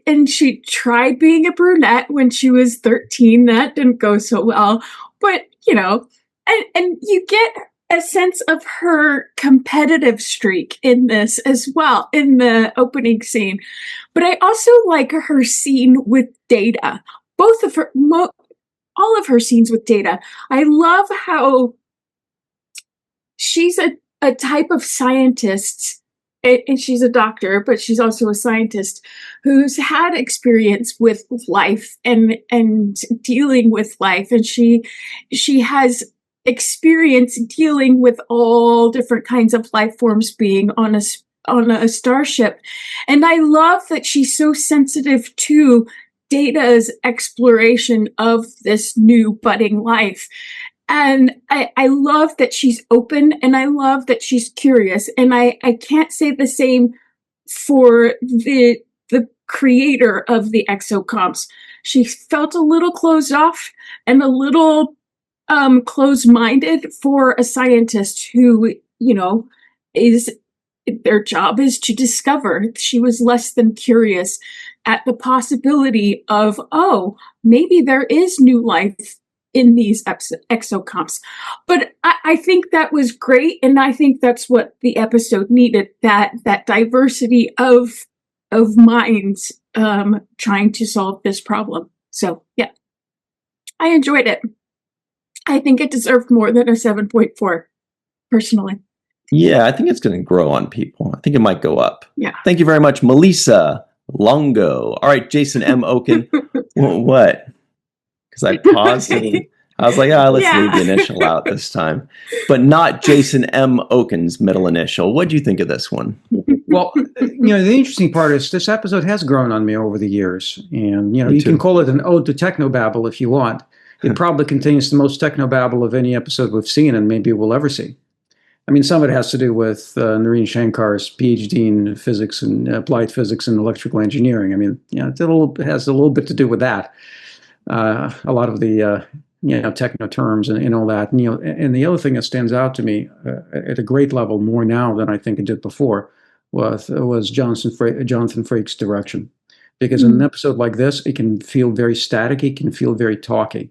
and she tried being a brunette when she was 13. That didn't go so well. But, and you get a sense of her competitive streak in this as well, in the opening scene. But I also like her scene with Data. Both of her, all of her scenes with Data. I love how she's a type of scientist and she's a doctor, but she's also a scientist who's had experience with life and dealing with life, and she has experience dealing with all different kinds of life forms being on a starship. And I love that she's so sensitive to Data's exploration of this new budding life. And I love that she's open, and I love that she's curious. And I can't say the same for the creator of the Exocomps. She felt a little closed off and a little closed-minded for a scientist who, is their job is to discover. She was less than curious at the possibility of, oh, maybe there is new life in these exocomps. But I think that was great, and I think that's what the episode needed, that diversity of minds trying to solve this problem. So yeah, I enjoyed it. I think it deserved more than a 7.4, personally. Yeah, I think it's going to grow on people. I think it might go up. Yeah. Thank you very much, Melissa Longo. All right, Jason M. Oken. What? Because I paused and I was like, let's leave the initial out this time. But not Jason M. Oken's middle initial. What do you think of this one? Well, the interesting part is this episode has grown on me over the years. And, you can call it an ode to technobabble if you want. It probably contains the most technobabble of any episode we've seen and maybe we'll ever see. I mean, some of it has to do with Nareen Shankar's PhD in physics and applied physics and electrical engineering. I mean, it has a little bit to do with that. A lot of the techno terms and all that. And the other thing that stands out to me at a great level more now than I think it did before was Jonathan Frakes' direction. Because in an episode like this, it can feel very static. It can feel very talky.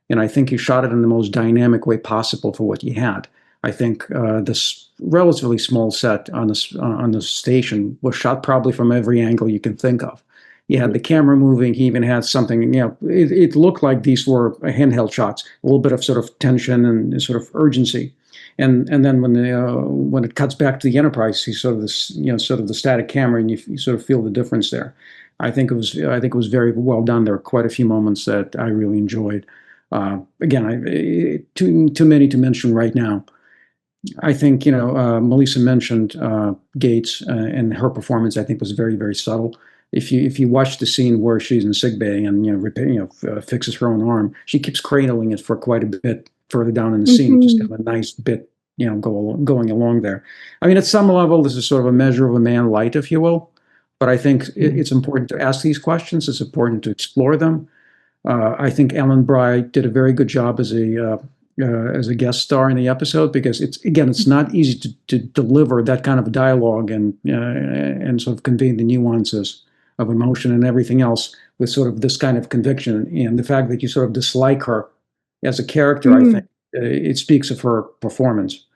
And I think he shot it in the most dynamic way possible for what he had. I think this relatively small set on the station was shot probably from every angle you can think of. You had the camera moving. He even had something, it looked like these were handheld shots, a little bit of sort of tension and sort of urgency. And then when it cuts back to the Enterprise, you sort of the static camera, and you sort of feel the difference there. I think it was very well done. There were quite a few moments that I really enjoyed. Again, too many to mention right now. I think Melissa mentioned Gates and her performance. I think was very, very subtle. If you watch the scene where she's in sickbay and fixes her own arm, she keeps cradling it for quite a bit further down in the scene. Just kind of a nice bit going along there. I mean, at some level, this is sort of a measure of a man light, if you will. But I think it's important to ask these questions. It's important to explore them. I think Ellen Bry did a very good job as a guest star in the episode, because it's not easy to deliver that kind of dialogue and sort of convey the nuances of emotion and everything else with sort of this kind of conviction. And the fact that you sort of dislike her as a character, I think it speaks of her performance.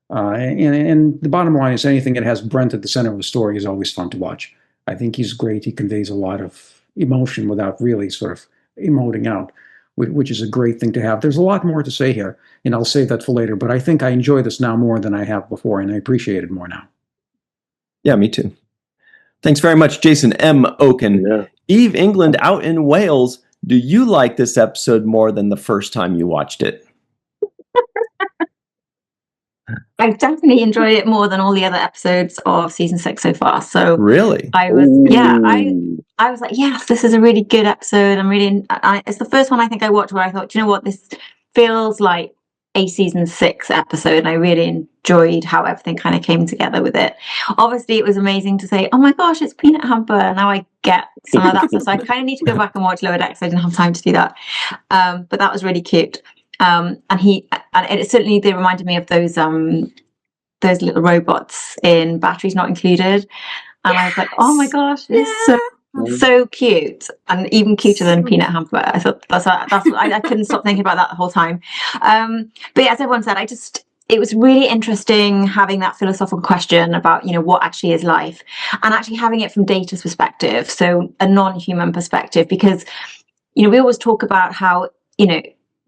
And the bottom line is anything that has Brent at the center of the story is always fun to watch. I think he's great. He conveys a lot of emotion without really sort of emoting out, which is a great thing to have. There's a lot more to say here, and I'll save that for later, but I think I enjoy this now more than I have before, and I appreciate it more now. Yeah, me too. Thanks very much, Jason M. Oken. Yeah. Eve England out in Wales, do you like this episode more than the first time you watched it? I've definitely enjoyed it more than all the other episodes of season 6 so far. So really, I was like, yes, this is a really good episode. It's the first one I think I watched where I thought, you know what, this feels like a season 6 episode, and I really enjoyed how everything kind of came together with it. Obviously, it was amazing to say, oh my gosh, it's Peanut Hamper. Now I get some of that stuff. So I kind of need to go back and watch Lower Decks. I didn't have time to do that, but that was really cute. And it certainly they reminded me of those little robots in Batteries Not Included, and I was like, oh my gosh, it's so cute, and even cuter than Peanut Hamper. I thought I couldn't stop thinking about that the whole time. But yeah, as everyone said, it was really interesting having that philosophical question about what actually is life, and actually having it from Data's perspective, so a non-human perspective, because we always talk about how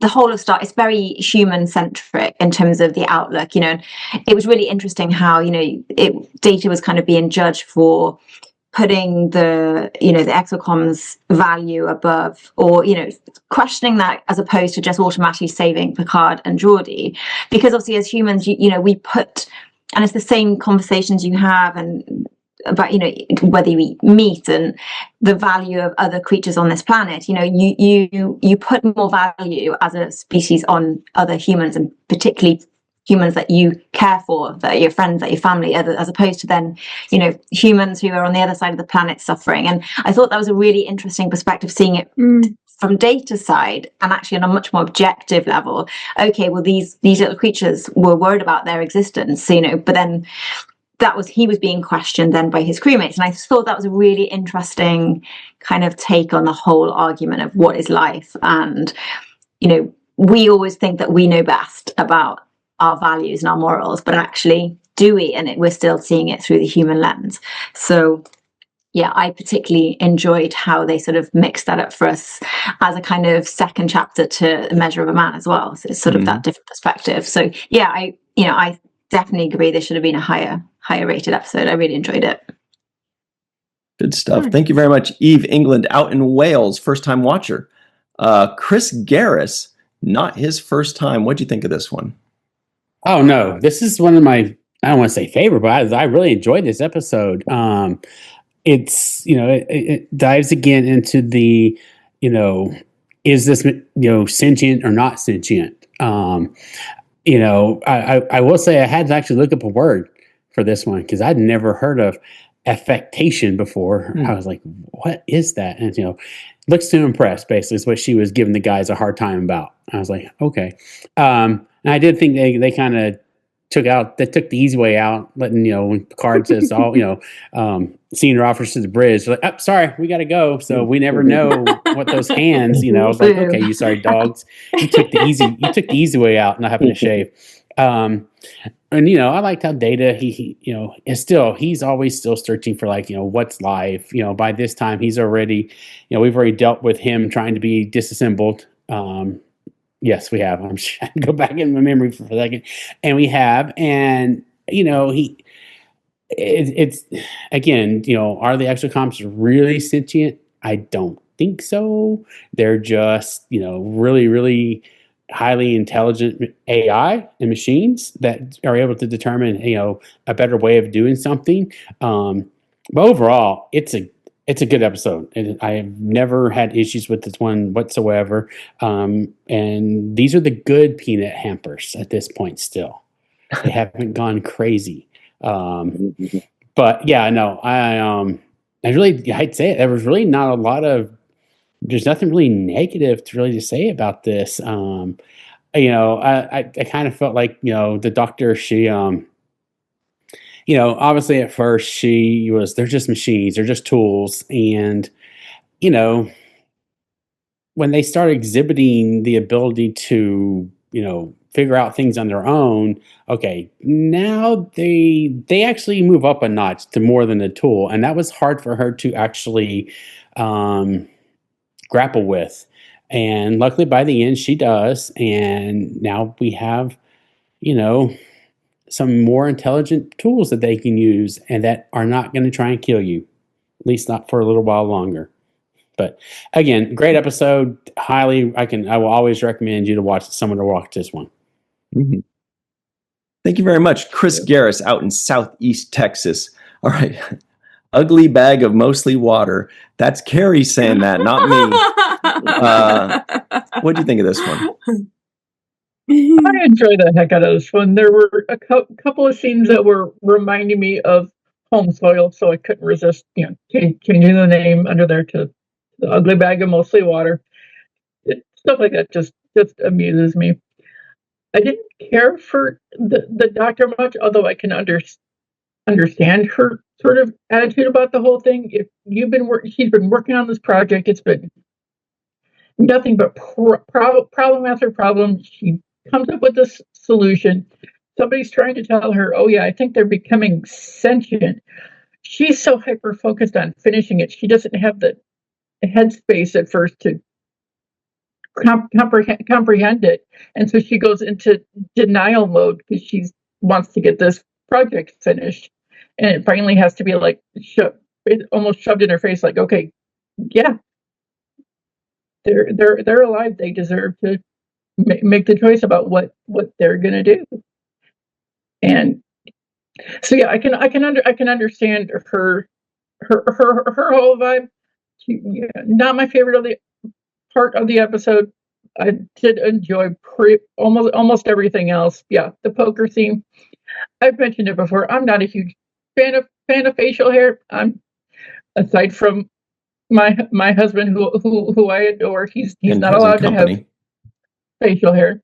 the the whole of Star, it's very human centric in terms of the outlook, and it was really interesting how, Data was kind of being judged for putting the Exocomps value above, or questioning that, as opposed to just automatically saving Picard and Geordi, because obviously as humans, we put, and it's the same conversations you have and about whether you eat meat and the value of other creatures on this planet. You put more value as a species on other humans, and particularly humans that you care for, that are your friends, that are your family, as opposed to then, humans who are on the other side of the planet suffering. And I thought that was a really interesting perspective, seeing it from Data side, and actually on a much more objective level. Okay, well, these little creatures were worried about their existence, but then he was being questioned then by his crewmates. And I thought that was a really interesting kind of take on the whole argument of what is life. And, we always think that we know best about our values and our morals, but actually, do we? And we're still seeing it through the human lens. So yeah, I particularly enjoyed how they sort of mixed that up for us as a kind of second chapter to Measure of a Man as well. So it's sort of that different perspective. So yeah, I definitely agree this should have been a higher rated episode. I really enjoyed it. Good stuff. Thank you very much, Eve England out in Wales, first time watcher. Chris Garris, not his first time. What'd you think of this one? Oh no, this is one of my, I don't want to say favorite, but I really enjoyed this episode. It's, it dives again into the, is this, sentient or not sentient? I will say I had to actually look up a word for this one, because I'd never heard of affectation before. I was like, what is that? And, looks to impress, basically, is what she was giving the guys a hard time about. I was like, okay. And I did think they kind of took the easy way out, letting, when Picard says, senior officers to the bridge, like, oh, sorry, we got to go. So we never know what those hands, I was like, okay, you sorry dogs. You took the easy way out, not having to shave. And, I liked how Data, he he's always still searching for, like, what's life. By this time he's already, we've already dealt with him trying to be disassembled. Yes, we have. I'm sure I can go back in my memory for a second. And we have, and, it's again, are the Exocomps really sentient? I don't think so. They're just, really, really highly intelligent AI and machines that are able to determine, a better way of doing something. But overall, it's a good episode, and I have never had issues with this one whatsoever. And these are the good peanut hampers at this point still. They haven't gone crazy. But yeah, no, I'd say it. There was really not a lot of, there's nothing really negative to say about this. I kind of felt like, the doctor, she, obviously at first they're just machines, they're just tools. And, when they start exhibiting the ability to, figure out things on their own, okay, now they actually move up a notch to more than a tool. And that was hard for her to actually grapple with. And luckily by the end she does. And now we have, some more intelligent tools that they can use, and that are not going to try and kill you, at least not for a little while longer. But again, great episode. I will always recommend you to someone to watch this one. Mm-hmm. Thank you very much, Chris Garris out in Southeast Texas. All right. Ugly bag of mostly water. That's Carrie saying that, not me. What do you think of this one? I enjoyed the heck out of this one. There were a couple of scenes that were reminding me of Home Soil, so I couldn't resist, changing the name under there to the Ugly Bag of Mostly Water. Stuff like that just amuses me. I didn't care for the doctor much, although I can understand her sort of attitude about the whole thing. If she's been working on this project, it's been nothing but problem after problem. She comes up with this solution. Somebody's trying to tell her, oh yeah, I think they're becoming sentient. She's so hyper focused on finishing it, she doesn't have the headspace at first to comprehend it, and so she goes into denial mode because she wants to get this project finished, and it finally has to be like almost shoved in her face, like, okay, yeah, they're alive. They deserve to make the choice about what they're gonna do. And so yeah, I can understand her whole vibe. Not my favorite of the part of the episode. I did enjoy almost everything else. Yeah, the poker theme. I've mentioned it before. I'm not a huge fan of facial hair. I'm, aside from my husband who I adore. He's not allowed to have facial hair.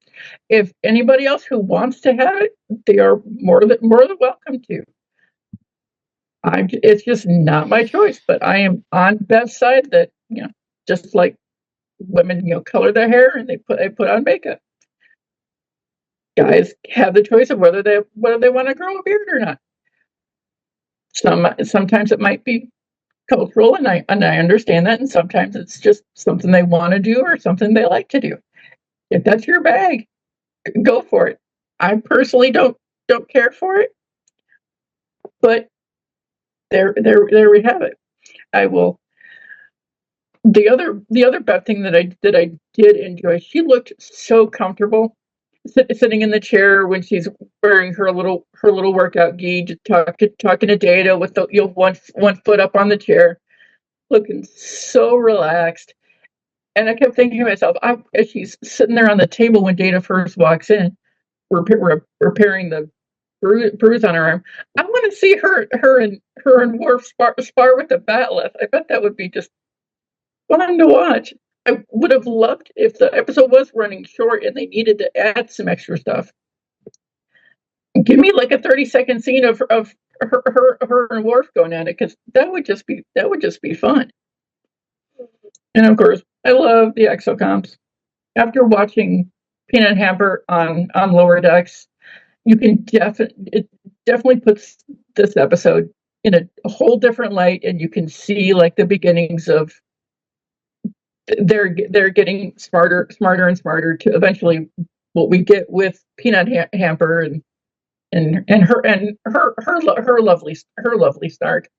If anybody else who wants to have it, they are more than welcome to. It's just not my choice, but I am on Beth's side that, just like women, color their hair and they put on makeup. Guys have the choice of whether they want to grow a beard or not. Sometimes it might be cultural, and I understand that, and sometimes it's just something they want to do or something they like to do. If that's your bag, go for it. I personally don't care for it, but there we have it. I will. The other Beth thing that I did enjoy, she looked so comfortable sitting in the chair when she's wearing her little workout gi, talking to Data with the one foot up on the chair, looking so relaxed. And I kept thinking to myself, as she's sitting there on the table when Data first walks in, repairing the bruise on her arm. I want to see her and Worf spar with the bat'leth. I bet that would be just fun to watch. I would have loved if the episode was running short and they needed to add some extra stuff. Give me like a 30-second scene of her and Worf going at it, because that would just be fun. And of course, I love the Exocomps. After watching Peanut Hamper on Lower Decks, you can it definitely puts this episode in a whole different light, and you can see like the beginnings of they're getting smarter and smarter to eventually what we get with Peanut Hamper and her lovely Snark.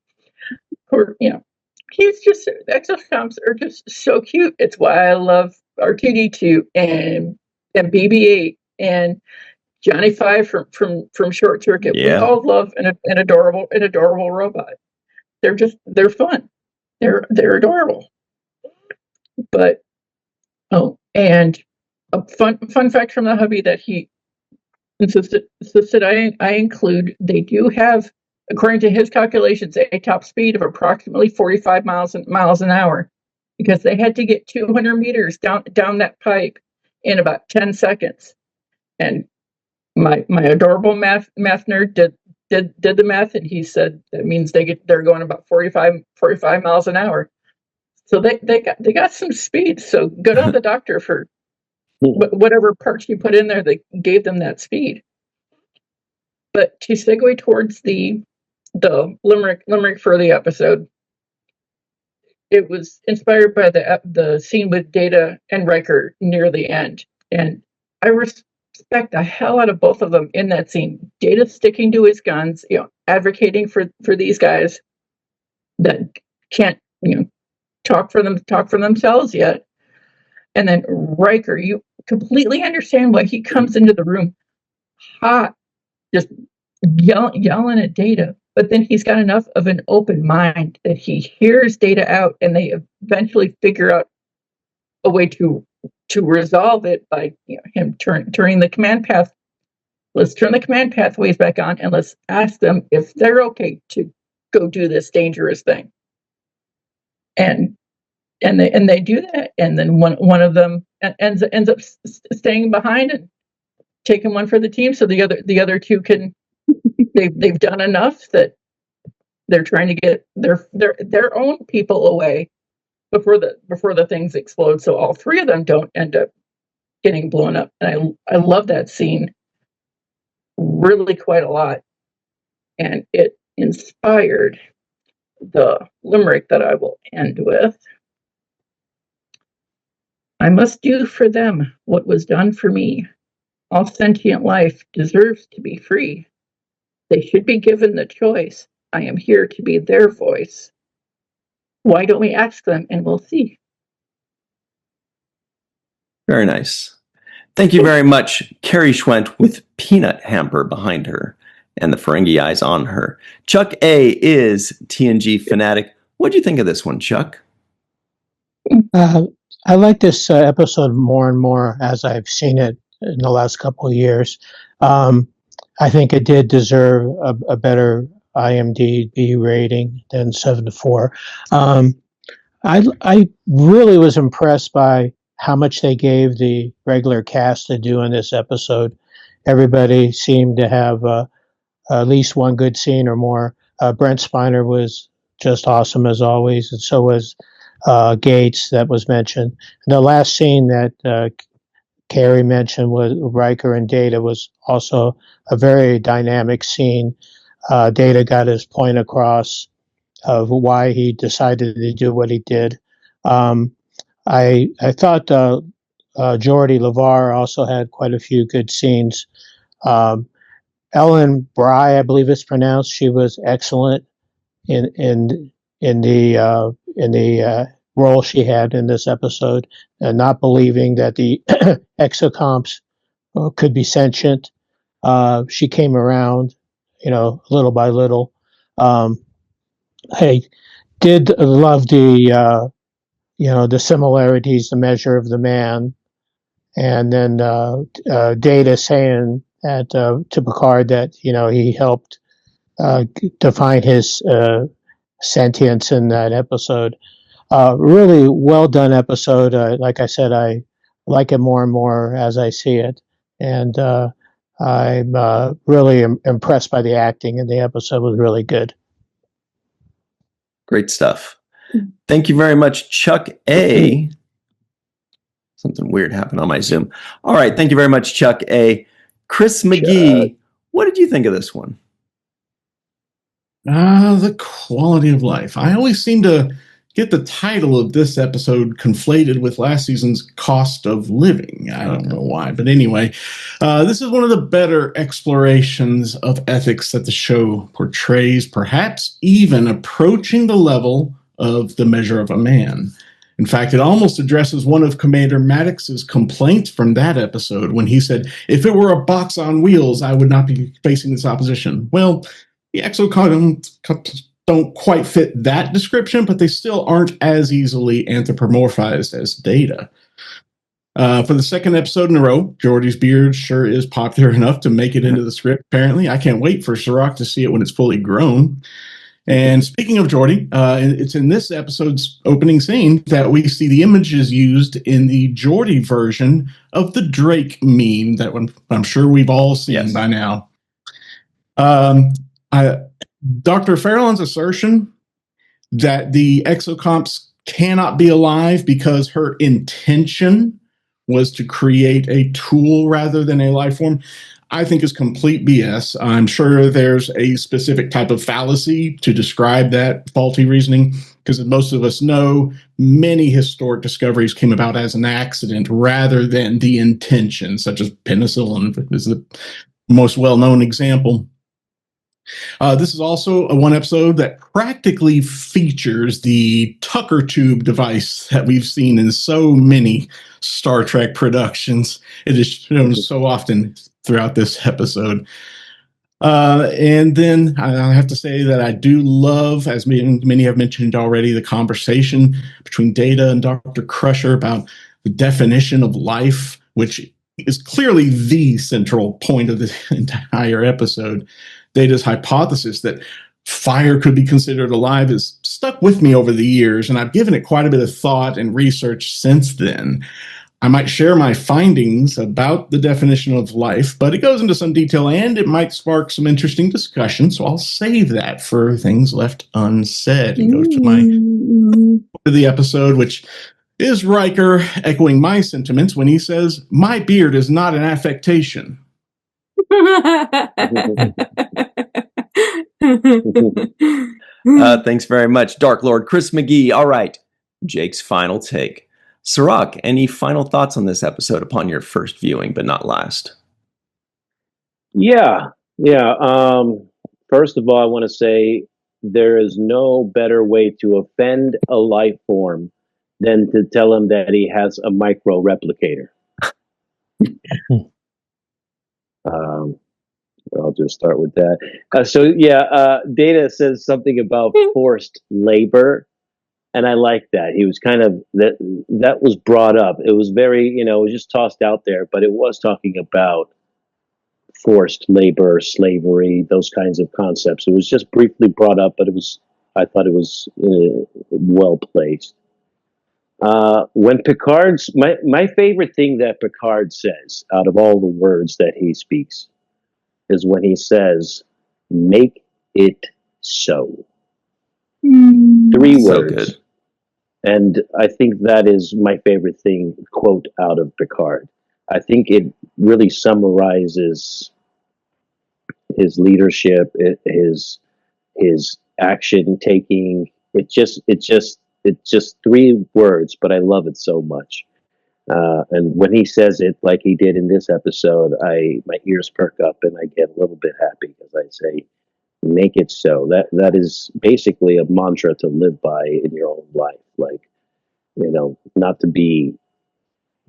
He's just, Exocomps are just so cute. It's why I love R2D2 and BB-8 and Johnny Five from Short Circuit. Yeah. We all love an adorable robot. They're fun. They're adorable. But and a fun fact from the hubby that he insisted I include, they do have, according to his calculations, a top speed of approximately 45 miles an hour, because they had to get 200 meters down that pipe in about 10 seconds. And my adorable math nerd did the math, and he said that means they're going about 45 miles an hour. So they got some speed. So good on the doctor for whatever parts you put in there that gave them that speed. But to segue towards the limerick for the episode, it was inspired by the scene with Data and Riker near the end, and I respect the hell out of both of them in that scene. Data sticking to his guns, advocating for these guys that can't talk for themselves yet, and then Riker, you completely understand why he comes into the room hot, just yelling at Data, but then he's got enough of an open mind that he hears Data out, and they eventually figure out a way to resolve it by him turning the command path. Let's turn the command pathways back on, and let's ask them if they're okay to go do this dangerous thing. And they do that, and then one of them ends up staying behind and taking one for the team, so the other two can. They've done enough that they're trying to get their own people away before the things explode, so all three of them don't end up getting blown up. And I love that scene really quite a lot, and it inspired the limerick that I will end with. I must do for them what was done for me. All sentient life deserves to be free. They should be given the choice. I am here to be their voice. Why don't we ask them and we'll see? Very nice. Thank you very much, Carrie Schwent with Peanut Hamper behind her and the Ferengi eyes on her. Chuck A is TNG fanatic. What do you think of this one, Chuck? I like this episode more and more as I've seen it in the last couple of years. I think it did deserve a better IMDb rating than 7-4. I really was impressed by how much they gave the regular cast to do in this episode. Everybody seemed to have at least one good scene or more. Brent Spiner was just awesome as always, and so was Gates that was mentioned. And the last scene that Carrie mentioned was Riker and Data was also a very dynamic scene. Data got his point across of why he decided to do what he did. I thought Geordie LeVar also had quite a few good scenes. Ellen Bry, I believe it's pronounced, she was excellent in the role she had in this episode, and not believing that the exocomps could be sentient. She came around, little by little. I did love the similarities, the measure of the man, and then Data saying that to Picard that he helped define his sentience in that episode. Really well done episode. Like I said, I like it more and more as I see it, and I'm really impressed by the acting in the episode. Was really good. Great stuff. Thank you very much, Chuck A. Something weird happened on my Zoom. All right. Thank you very much, Chuck A. Chris McGee, what did you think of this one? The quality of life. I always seem to get the title of this episode conflated with last season's Cost of Living. I don't know why, but anyway, this is one of the better explorations of ethics that the show portrays, perhaps even approaching the level of The Measure of a Man. In fact, it almost addresses one of Commander Maddox's complaints from that episode when he said, if it were a box on wheels, I would not be facing this opposition. Well, the exocomps don't quite fit that description, but they still aren't as easily anthropomorphized as Data. For the second episode in a row, Geordie's beard sure is popular enough to make it into the script, apparently. I can't wait for Sirach to see it when it's fully grown. And speaking of Geordie, it's in this episode's opening scene that we see the images used in the Geordie version of the Drake meme that I'm sure we've all seen by now. Dr. Farallon's assertion that the exocomps cannot be alive because her intention was to create a tool rather than a life form, I think is complete BS. I'm sure there's a specific type of fallacy to describe that faulty reasoning, because as most of us know, many historic discoveries came about as an accident rather than the intention, such as penicillin is the most well-known example. This is also one episode that practically features the Tucker Tube device that we've seen in so many Star Trek productions. It is shown so often throughout this episode. And then I have to say that I do love, as many have mentioned already, the conversation between Data and Dr. Crusher about the definition of life, which is clearly the central point of the entire episode. Data's hypothesis that fire could be considered alive has stuck with me over the years, and I've given it quite a bit of thought and research since then. I might share my findings about the definition of life, but it goes into some detail and it might spark some interesting discussion, so I'll save that for things left unsaid and go to the episode, which is Riker echoing my sentiments when he says, "My beard is not an affectation." Thanks very much, Dark Lord Chris McGee. All right, Jake's final take. Sirach, any final thoughts on this episode upon your first viewing, but not last? Yeah. First of all, I want to say there is no better way to offend a life form than to tell him that he has a micro replicator. I'll just start with that. Data says something about forced labor, and I like that. He was kind of that was brought up. It was very, it was just tossed out there, but it was talking about forced labor, slavery, those kinds of concepts. It was just briefly brought up, but I thought it was well placed. When my favorite thing that Picard says out of all the words that he speaks is when he says, "Make it so." 3 So words. good. And I think that is my favorite quote out of Picard. I think it really summarizes his leadership, his action taking. It's just 3 words, but I love it so much. And when he says it like he did in this episode, my ears perk up and I get a little bit happy because I say, "Make it so." That is basically a mantra to live by in your own life. Like, not to be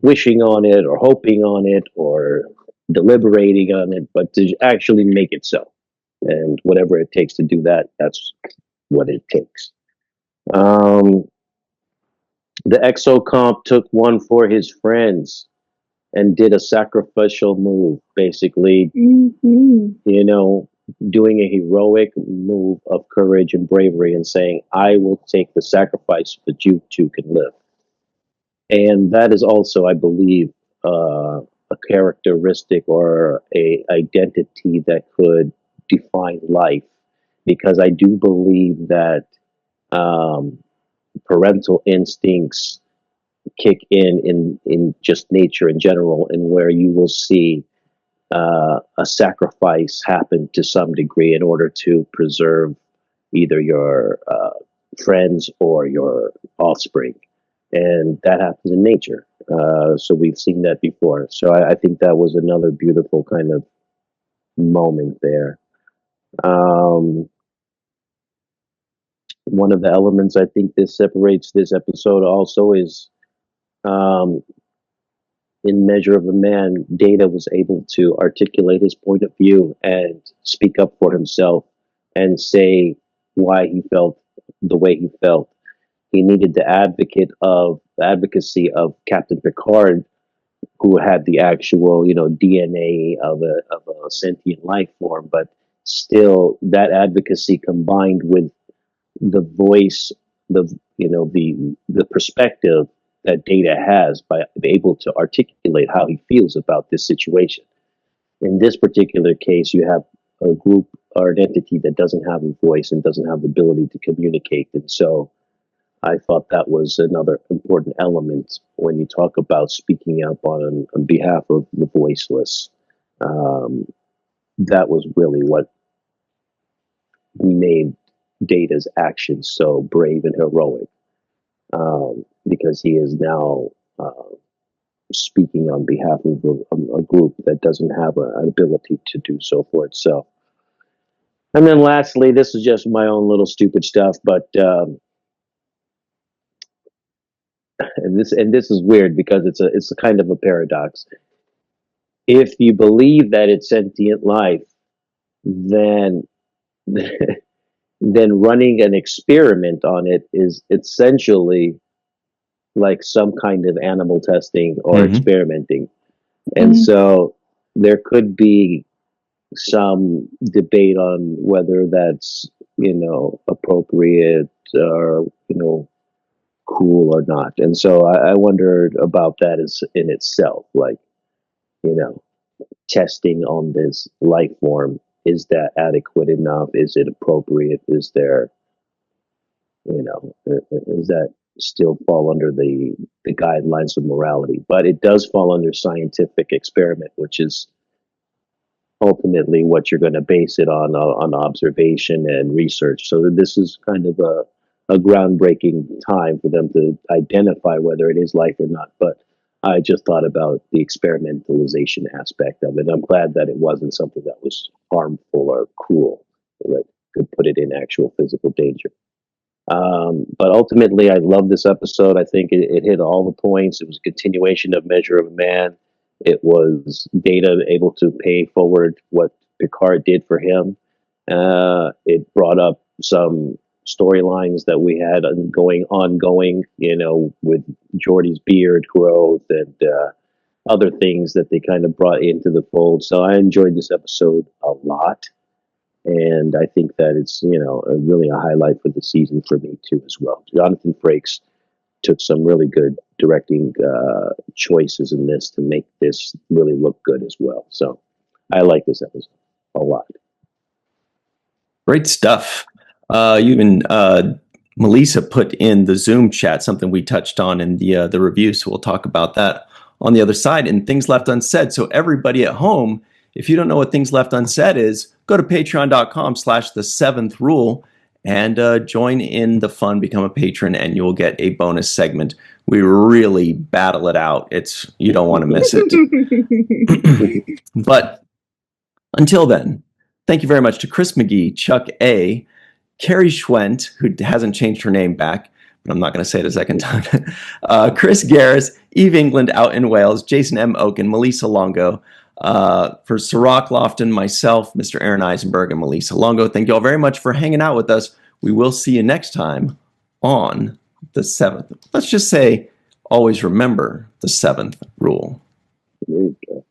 wishing on it or hoping on it or deliberating on it, but to actually make it so. And whatever it takes to do that, that's what it takes. The Exocomp took one for his friends and did a sacrificial move, basically, doing a heroic move of courage and bravery and saying, "I will take the sacrifice that you two can live." And that is also, I believe, a characteristic or a identity that could define life, because I do believe that parental instincts kick in just nature in general, and where you will see a sacrifice happen to some degree in order to preserve either your friends or your offspring. And that happens in nature. So we've seen that before. So I think that was another beautiful kind of moment there. One of the elements I think this separates this episode also is, in Measure of a Man, Data was able to articulate his point of view and speak up for himself and say why he felt the way he felt. He needed the advocacy of Captain Picard, who had the actual, DNA of a sentient life form, but still that advocacy combined with the voice, the perspective that Data has by being able to articulate how he feels about this situation. In this particular case, you have a group or an entity that doesn't have a voice and doesn't have the ability to communicate. And so I thought that was another important element when you talk about speaking up on behalf of the voiceless. That was really what made Data's actions so brave and heroic, because he is now speaking on behalf of a group that doesn't have an ability to do so for itself. And then lastly, this is just my own little stupid stuff, but and this is weird because it's a kind of a paradox. If you believe that it's sentient life, then then running an experiment on it is essentially like some kind of animal testing or experimenting. And so there could be some debate on whether that's, appropriate or, cool or not. And so I wondered about that in itself, like, testing on this life form. Is that adequate enough? Is it appropriate? Is there, does that still fall under the guidelines of morality? But it does fall under scientific experiment, which is ultimately what you're going to base it on observation and research. So this is kind of a groundbreaking time for them to identify whether it is life or not. But I just thought about the experimentalization aspect of it. I'm glad that it wasn't something that was harmful or cruel that could put it in actual physical danger. But ultimately, I love this episode. I think it hit all the points. It was a continuation of Measure of a Man. It was Data able to pay forward what Picard did for him. It brought up some storylines that we had ongoing, with Geordi's beard growth and other things that they kind of brought into the fold. So I enjoyed this episode a lot. And I think that it's, really a highlight for the season for me too, as well. Jonathan Frakes took some really good directing choices in this to make this really look good as well. So I like this episode a lot. Great stuff. Even Melissa put in the Zoom chat something we touched on in the review, so we'll talk about that on the other side. And Things Left Unsaid. So everybody at home, if you don't know what Things Left Unsaid is, go to patreon.com/the7th-rule and join in the fun, become a patron, and you'll get a bonus segment. We really battle it out. You don't want to miss it. But until then, thank you very much to Chris McGee, Chuck A., Carrie Schwent, who hasn't changed her name back, but I'm not going to say it a second time, Chris Garris, Eve England out in Wales, Jason M. Oken, Melissa Longo, for Sirach Lofton, myself, Mr. Aaron Eisenberg, and Melissa Longo. Thank you all very much for hanging out with us. We will see you next time on the 7th. Let's just say, always remember the 7th rule. There you go.